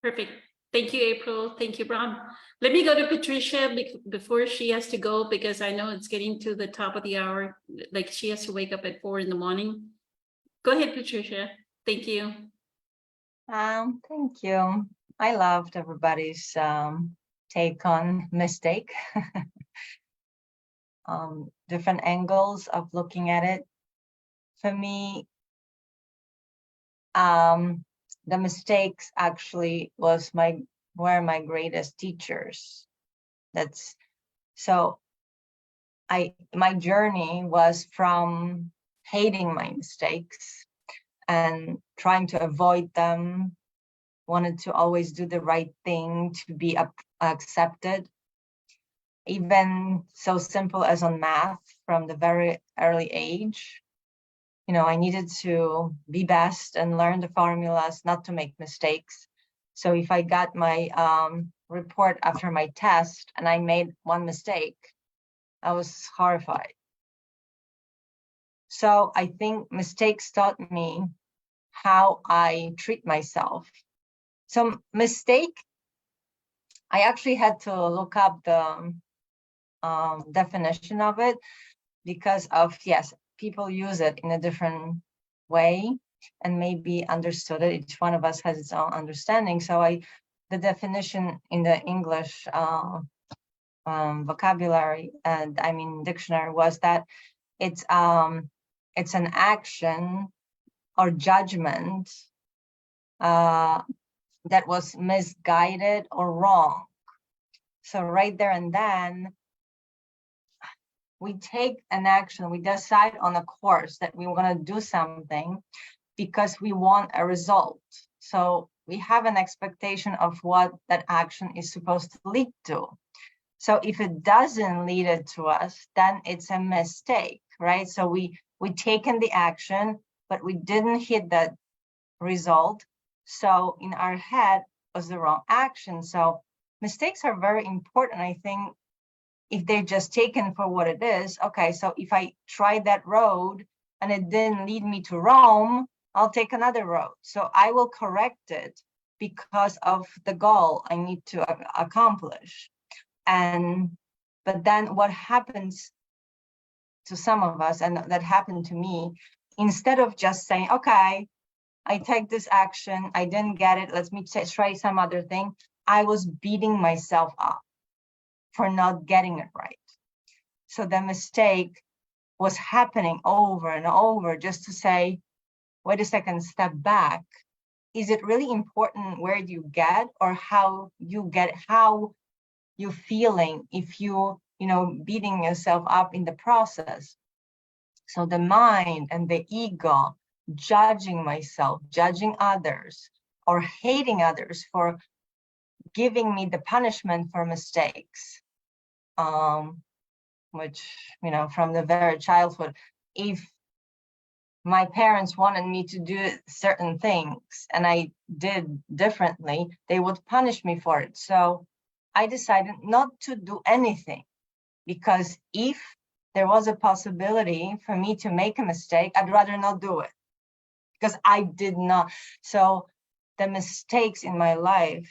Perfect. Thank you, April. Thank you, Rob. Let me go to Patricia before she has to go, because I know it's getting to the top of the hour. Like she has to wake up at 4 a.m. Go ahead, Patricia. Thank you. Thank you. I loved everybody's take on mistake. Different angles of looking at it. For me, the mistakes actually were my greatest teachers. My journey was from hating my mistakes and trying to avoid them, wanted to always do the right thing to be accepted. Even so simple as on math from the very early age. I needed to be best and learn the formulas, not to make mistakes. So if I got my report after my test and I made one mistake, I was horrified. So I think mistakes taught me how I treat myself. So mistake, I actually had to look up the definition of it because of, yes, people use it in a different way and maybe understood it. Each one of us has its own understanding. So the definition in the English vocabulary, and I mean dictionary, was that it's an action or judgment that was misguided or wrong. So right there and then, we take an action, we decide on a course that we want to do something because we want a result. So we have an expectation of what that action is supposed to lead to. So if it doesn't lead it to us, then it's a mistake, right? So we taken the action, but we didn't hit that result. So in our head was the wrong action. So mistakes are very important. I think if they're just taken for what it is, okay, so if I tried that road and it didn't lead me to Rome, I'll take another road. So I will correct it because of the goal I need to accomplish. But then what happens to some of us, and that happened to me, instead of just saying, okay, I take this action, I didn't get it, let me try some other thing, I was beating myself up for not getting it right. So the mistake was happening over and over just to say, wait a second, step back. Is it really important where you get or how you get, how you're feeling if you beating yourself up in the process? So the mind and the ego, judging myself, judging others, or hating others for giving me the punishment for mistakes, which, from the very childhood, if my parents wanted me to do certain things and I did differently, they would punish me for it. So I decided not to do anything, because if there was a possibility for me to make a mistake, I'd rather not do it, because I did not. So the mistakes in my life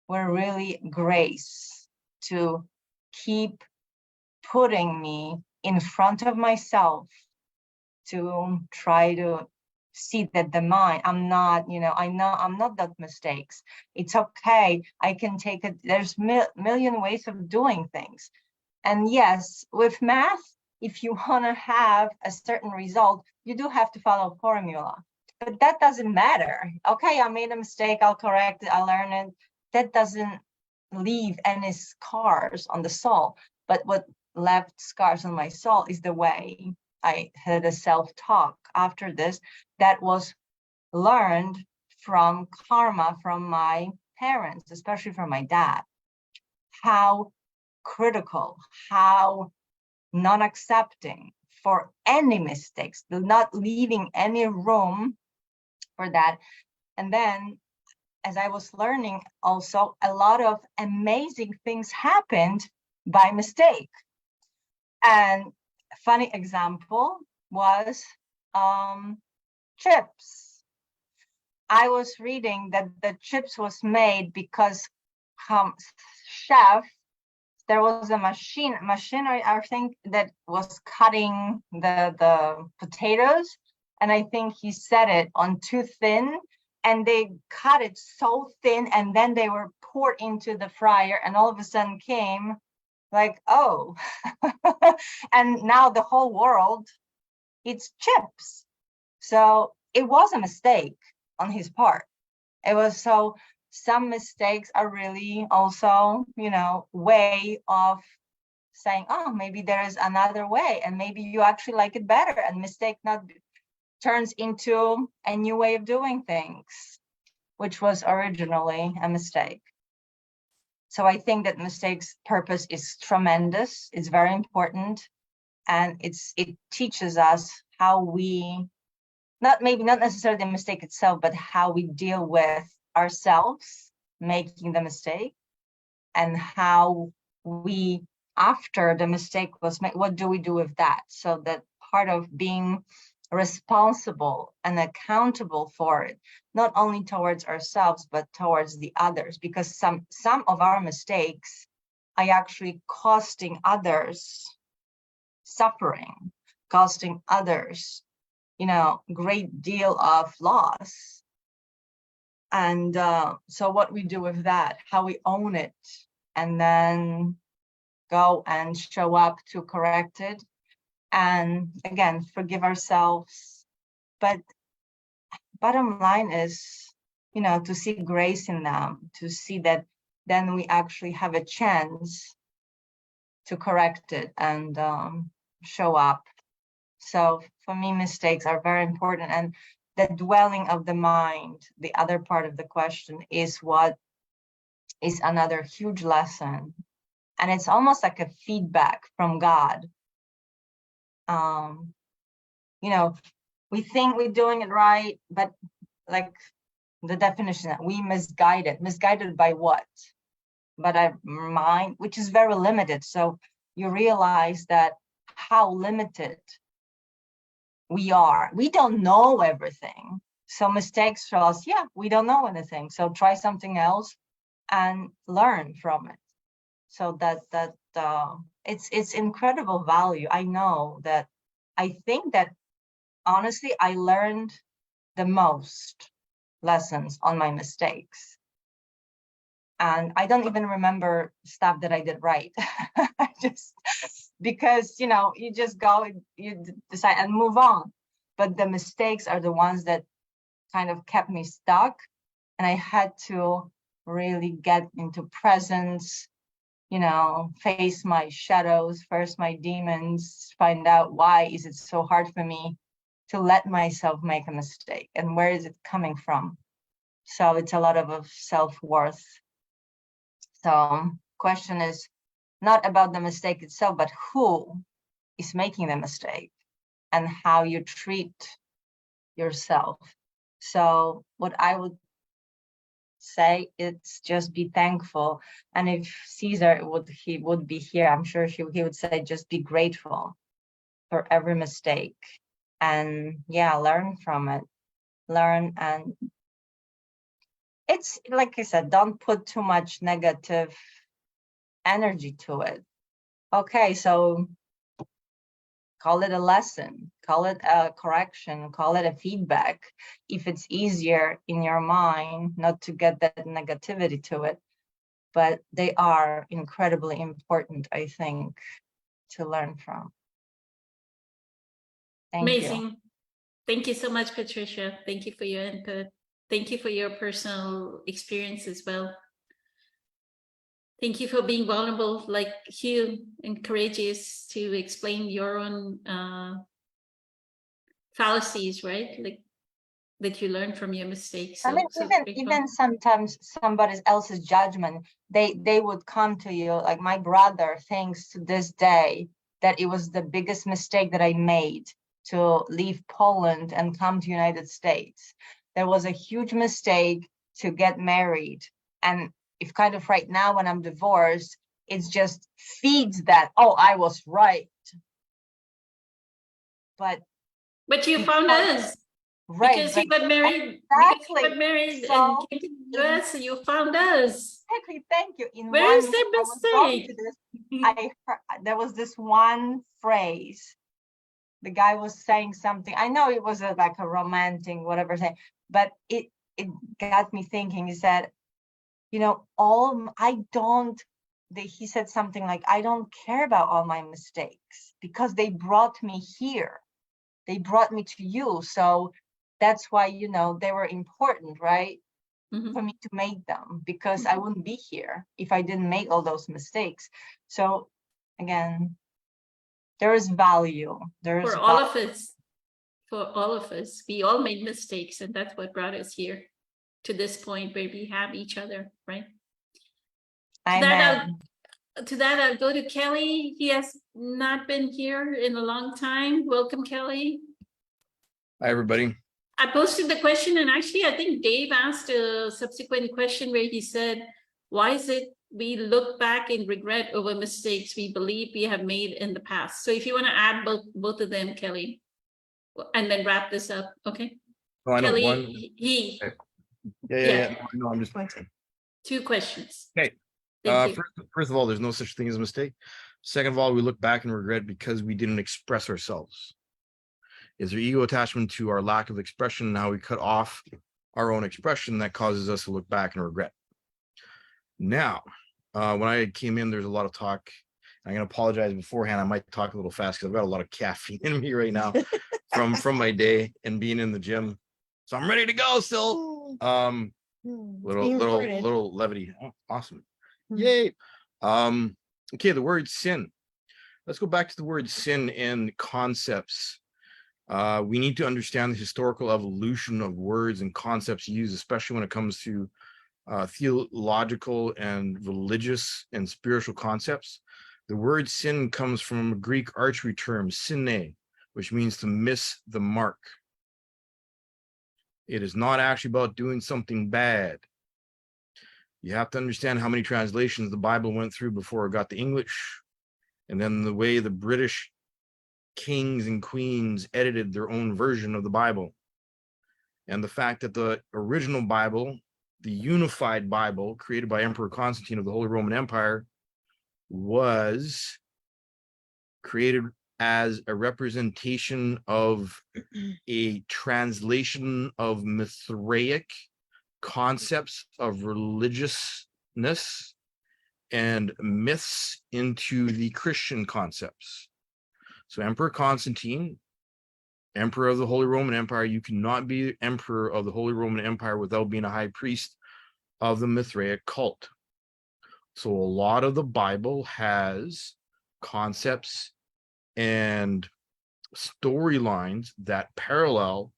were really grace to keep putting me in front of myself, to try to see that the mind, I'm not, I know I'm not that mistakes. It's okay. I can take it. There's million ways of doing things. And yes, with math, if you want to have a certain result, you do have to follow a formula. But that doesn't matter. Okay, I made a mistake. I'll correct it. I'll learn it. That doesn't leave any scars on the soul. But what left scars on my soul is the way I had a self-talk after this that was learned from karma from my parents, especially from my dad. How critical, how non-accepting for any mistakes, not leaving any room for that. And then as I was learning also, a lot of amazing things happened by mistake. And funny example was chips. I was reading that the chips was made because chef, there was a machine, I think, that was cutting the potatoes. And I think he set it on too thin, and they cut it so thin, and then they were poured into the fryer, and all of a sudden came like, oh, and now the whole world eats chips. So it was a mistake on his part. It was, so some mistakes are really also, way of saying, oh, maybe there is another way, and maybe you actually like it better, and mistake not turns into a new way of doing things, which was originally a mistake. So I think that mistakes' purpose is tremendous. It's very important. And it teaches us how we, not necessarily the mistake itself, but how we deal with ourselves making the mistake, and how we, after the mistake was made, what do we do with that? So that part of being responsible and accountable for it, not only towards ourselves, but towards the others, because some of our mistakes are actually costing others suffering, costing others, great deal of loss. And so what we do with that, how we own it, and then go and show up to correct it. And again, forgive ourselves. But bottom line is, to see grace in them, to see that then we actually have a chance to correct it and show up. So for me, mistakes are very important. And the dwelling of the mind, the other part of the question, is what is another huge lesson. And it's almost like a feedback from God. You know, we think we're doing it right, but like the definition that we misguided by what? But our mind, which is very limited. So you realize that how limited we are. We don't know everything. So mistakes for us, yeah, we don't know anything. So try something else and learn from it. So that it's incredible value. I know that. I think that honestly, I learned the most lessons on my mistakes. And I don't even remember stuff that I did right. Just because, you know, you just go, you decide and move on. But the mistakes are the ones that kind of kept me stuck. And I had to really get into presence, you know, face my shadows, first my demons, find out why is it so hard for me to let myself make a mistake and where is it coming from? So it's a lot of self-worth. So question is not about the mistake itself, but who is making the mistake and how you treat yourself. So what I would say, it's just be thankful. And if Caesar he would be here, I'm sure he would say just be grateful for every mistake and yeah, learn from it. Learn, and it's like I said, don't put too much negative energy to it. Okay, so call it a lesson, call it a correction, call it a feedback. If it's easier in your mind not to get that negativity to it, but they are incredibly important, I think, to learn from. Thank you. Amazing. Thank you so much, Patricia. Thank you for your input. Thank you for your personal experience as well. Thank you for being vulnerable like Hugh and courageous to explain your own fallacies, right? Like that you learn from your mistakes. I mean, even sometimes somebody else's judgment, they would come to you. Like my brother thinks to this day that it was the biggest mistake that I made to leave Poland and come to United States. There was a huge mistake to get married. And if kind of right now when I'm divorced, it just feeds that, oh, I was right. But you found us. Right. Because you got married. Exactly. You got married So, and came to the US, and you found us. Exactly. Thank you. Where is the mistake? I heard, there was this one phrase. The guy was saying something. I know it was like a romantic, whatever thing, but it got me thinking. He said, you know, he said something like, I don't care about all my mistakes because they brought me here. They brought me to you. So that's why, you know, they were important, right? Mm-hmm. For me to make them, because I wouldn't be here if I didn't make all those mistakes. So again, there is value. For all of us. For all of us. We all made mistakes, and that's what brought us here to this point where we have each other, right? To that, I'll go to Kelly. He has not been here in a long time. Welcome, Kelly. Hi, everybody. I posted the question, and actually, I think Dave asked a subsequent question where he said, why is it we look back and regret over mistakes we believe we have made in the past? So if you want to add both of them, Kelly, and then wrap this up, okay? Oh, I know Kelly, one. Yeah. No, I'm just. Two questions. Okay. First of all, there's no such thing as a mistake. Second of all, we look back and regret because we didn't express ourselves. Is there ego attachment to our lack of expression and how we cut off our own expression that causes us to look back and regret? Now, when I came in, there's a lot of talk. I'm going to apologize beforehand. I might talk a little fast because I've got a lot of caffeine in me right now from my day and being in the gym. So I'm ready to go still. Little levity. Oh, awesome. Yay. Okay, the word sin. Let's go back to the word sin and concepts. We need to understand the historical evolution of words and concepts used, especially when it comes to theological and religious and spiritual concepts. The word sin comes from a Greek archery term, sine, which means to miss the mark. It is not actually about doing something bad. You have to understand how many translations the Bible went through before it got to English, and then the way the British kings and queens edited their own version of the Bible. And the fact that the original Bible, the unified Bible created by Emperor Constantine of the Holy Roman Empire, was created as a representation of a translation of Mithraic concepts of religiousness and myths into the Christian concepts. So Emperor Constantine, Emperor of the Holy Roman Empire, you cannot be Emperor of the Holy Roman Empire without being a high priest of the Mithraic cult. So a lot of the Bible has concepts and storylines that parallel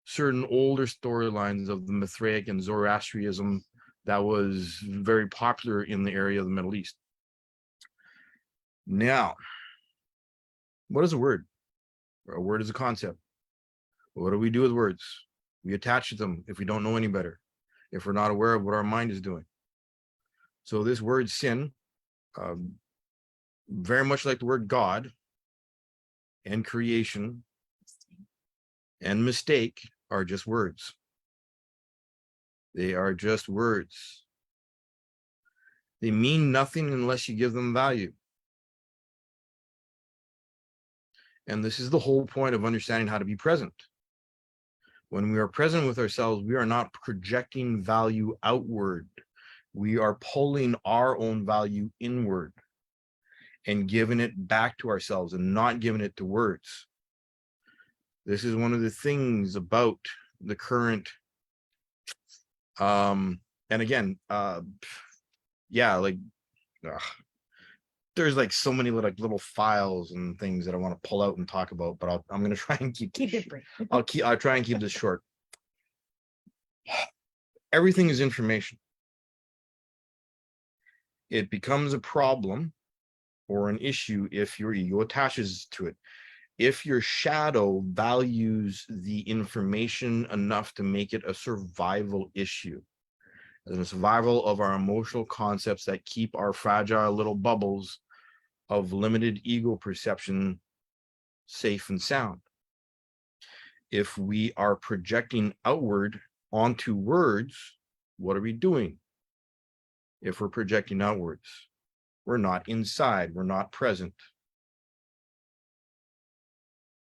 certain older storylines of the Mithraic and Zoroastrianism that was very popular in the area of the Middle East. Now, what is a word? A word is a concept. What do we do with words? We attach to them if we don't know any better, if we're not aware of what our mind is doing. So this word sin, very much like the word God and creation and mistake, are just words. They are just words. They mean nothing unless you give them value. And this is the whole point of understanding how to be present. When we are present with ourselves, we are not projecting value outward. We are pulling our own value inward and giving it back to ourselves and not giving it to words. This is one of the things about the current, and again, yeah, like, there's like so many little files and things that I want to pull out and talk about, but I'm going to try and keep it brief. I'll try and keep this short. Everything is information. It becomes a problem or an issue if your ego attaches to it. If your shadow values the information enough to make it a survival issue, and a survival of our emotional concepts that keep our fragile little bubbles of limited ego perception safe and sound. If we are projecting outward onto words, what are we doing? If we're projecting outwards, we're not inside, we're not present.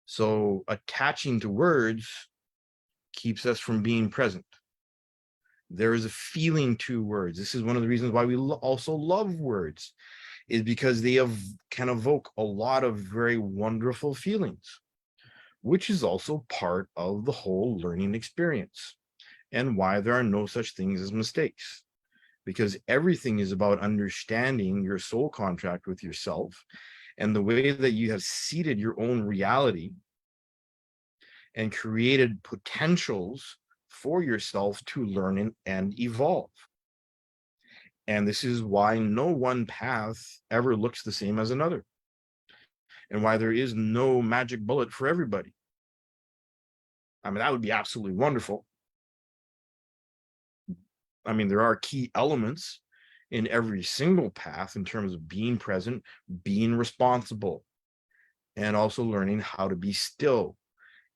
So attaching to words keeps us from being present. There is a feeling to words. This is one of the reasons why we also love words, is because they can evoke a lot of very wonderful feelings, which is also part of the whole learning experience, and why there are no such things as mistakes, because everything is about understanding your soul contract with yourself and the way that you have seeded your own reality and created potentials for yourself to learn and evolve. And this is why no one path ever looks the same as another, and why there is no magic bullet for everybody. I mean, that would be absolutely wonderful. I mean, there are key elements in every single path in terms of being present, being responsible, and also learning how to be still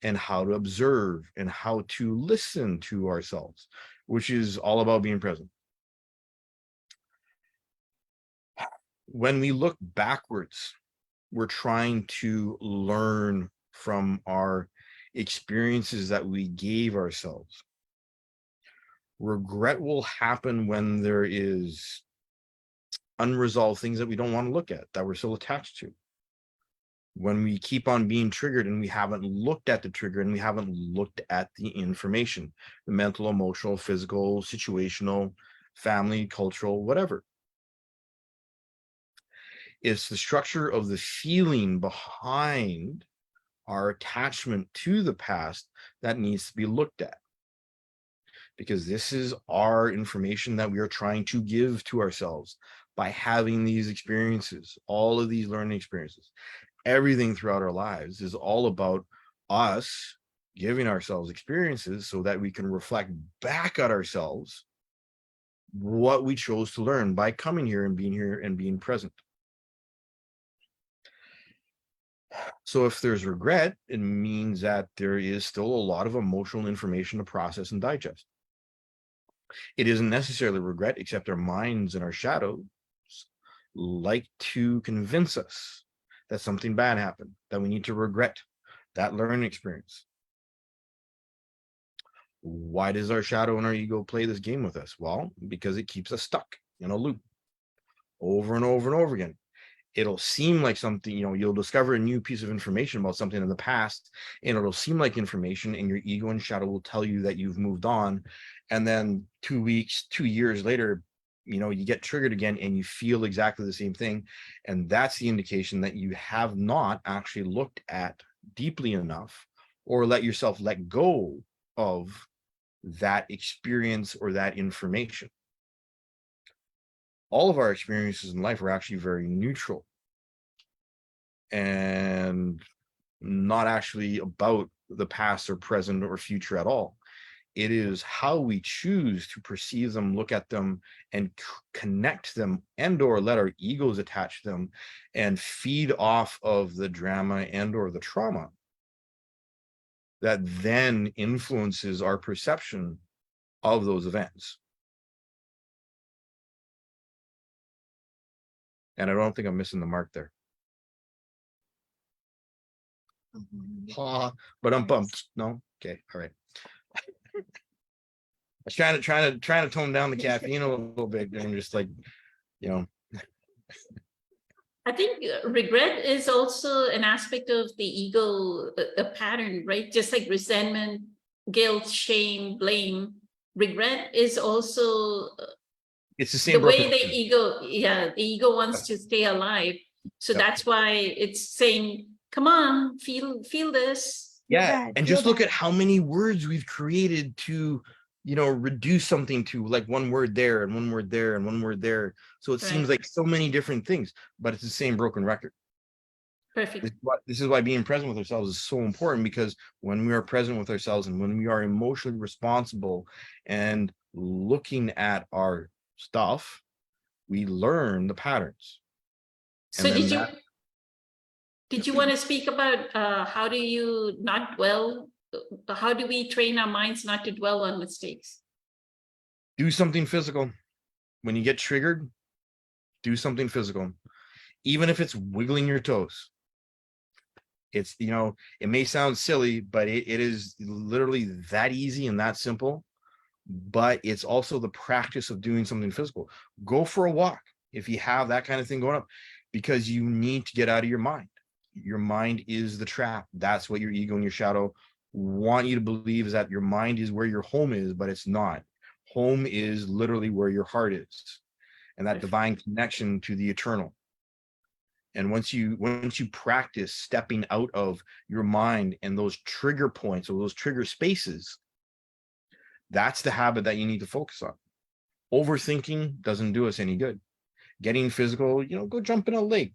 and how to observe and how to listen to ourselves, which is all about being present. When we look backwards, we're trying to learn from our experiences that we gave ourselves. Regret will happen when there is unresolved things that we don't want to look at, that we're still attached to. When we keep on being triggered and we haven't looked at the trigger and we haven't looked at the information, the mental, emotional, physical, situational, family, cultural, whatever. It's the structure of the feeling behind our attachment to the past that needs to be looked at. Because this is our information that we are trying to give to ourselves by having these experiences, all of these learning experiences. Everything throughout our lives is all about us giving ourselves experiences so that we can reflect back at ourselves what we chose to learn by coming here and being present. So if there's regret, it means that there is still a lot of emotional information to process and digest. It isn't necessarily regret, except our minds and our shadows like to convince us that something bad happened, that we need to regret that learning experience. Why does our shadow and our ego play this game with us? Well, because it keeps us stuck in a loop over and over and over again. It'll seem like something, you'll discover a new piece of information about something in the past, and it'll seem like information, and your ego and shadow will tell you that you've moved on. And then 2 weeks, 2 years later, you get triggered again and you feel exactly the same thing. And that's the indication that you have not actually looked at deeply enough or let yourself let go of that experience or that information. All of our experiences in life are actually very neutral and not actually about the past or present or future at all. It is how we choose to perceive them, look at them, and connect them, and or let our egos attach them and feed off of the drama and or the trauma that then influences our perception of those events. And I don't think I'm missing the mark there. But I'm bumped. No? Okay. All right. I was trying to tone down the caffeine a little bit, and just like, I think regret is also an aspect of the ego, a pattern, right? Just like resentment, guilt, shame, blame. Regret is also it's the same the way broken the ego wants to stay alive. So that's why it's saying, come on, feel this. Yeah, and just look at how many words we've created to, reduce something to like one word there and one word there and one word there. So it seems like so many different things, but it's the same broken record. Perfect. This is why being present with ourselves is so important, because when we are present with ourselves and when we are emotionally responsible and looking at our stuff, we learn the patterns. So did you want to speak about how do you not dwell? How do we train our minds not to dwell on mistakes? Do something physical. When you get triggered, do something physical. Even if it's wiggling your toes. It's, it may sound silly, but it is literally that easy and that simple. But it's also the practice of doing something physical. Go for a walk if you have that kind of thing going up, because you need to get out of your mind. Your mind is the trap. That's what your ego and your shadow want you to believe, is that your mind is where your home is, but it's not. Home is literally where your heart is, and that divine connection to the eternal. And once you practice stepping out of your mind and those trigger points or those trigger spaces, that's the habit that you need to focus on. Overthinking doesn't do us any good. Getting physical, go jump in a lake,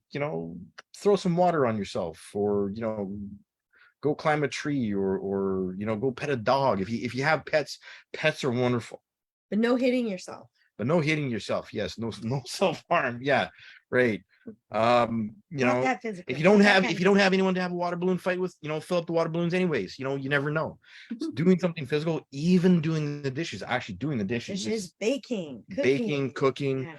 throw some water on yourself, or, go climb a tree, or go pet a dog. If you have pets are wonderful. But no hitting yourself. Yes, no self-harm. Yeah, right. Not that physical. if you don't have anyone to have a water balloon fight with, fill up the water balloons anyways. You never know. So doing something physical, even doing the dishes, actually doing the dishes, baking, cooking, Yeah.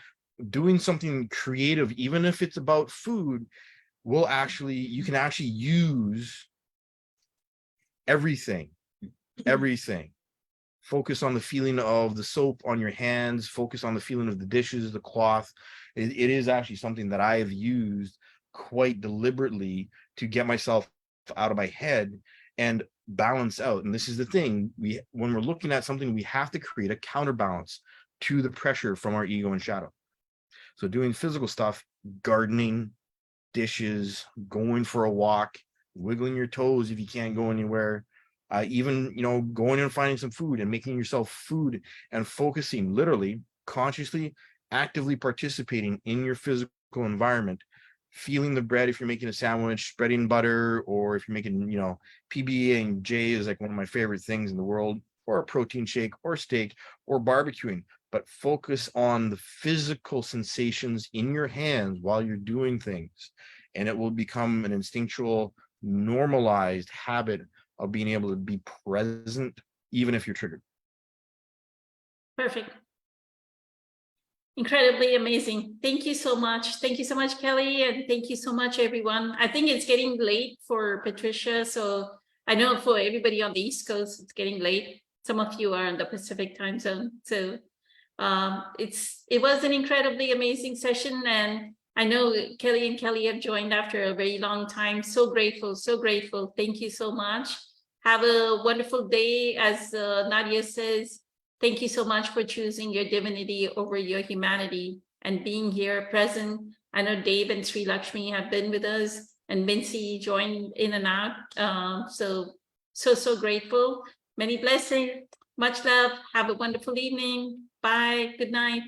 doing something creative, even if it's about food, you can actually use everything. Focus on the feeling of the soap on your hands, focus on the feeling of the dishes, the cloth. It is actually something that I have used quite deliberately to get myself out of my head and balance out. And this is the thing, when we're looking at something, we have to create a counterbalance to the pressure from our ego and shadow. So doing physical stuff gardening, dishes, going for a walk, wiggling your toes if you can't go anywhere. Even, you know, going and finding some food and making yourself food and focusing, literally, consciously, actively participating in your physical environment, feeling the bread if you're making a sandwich, spreading butter, or if you're making, you know, PB&J is like one of my favorite things in the world, or a protein shake or steak or barbecuing. But focus on the physical sensations in your hands while you're doing things, and it will become an instinctual, normalized habit of being able to be present, even if you're triggered. Perfect. Incredibly amazing. Thank you so much. Thank you so much, Kelly. And thank you so much, everyone. I think it's getting late for Patricia. So I know for everybody on the East Coast, it's getting late. Some of you are in the Pacific time zone. So it was an incredibly amazing session. And I know Kelly and Kelly have joined after a very long time. So grateful, so grateful. Thank you so much. Have a wonderful day. As Nadia says, thank you so much for choosing your divinity over your humanity and being here present. I know Dave and Sri Lakshmi have been with us, and Mincy joined in and out. So grateful. Many blessings. Much love. Have a wonderful evening. Bye. Good night.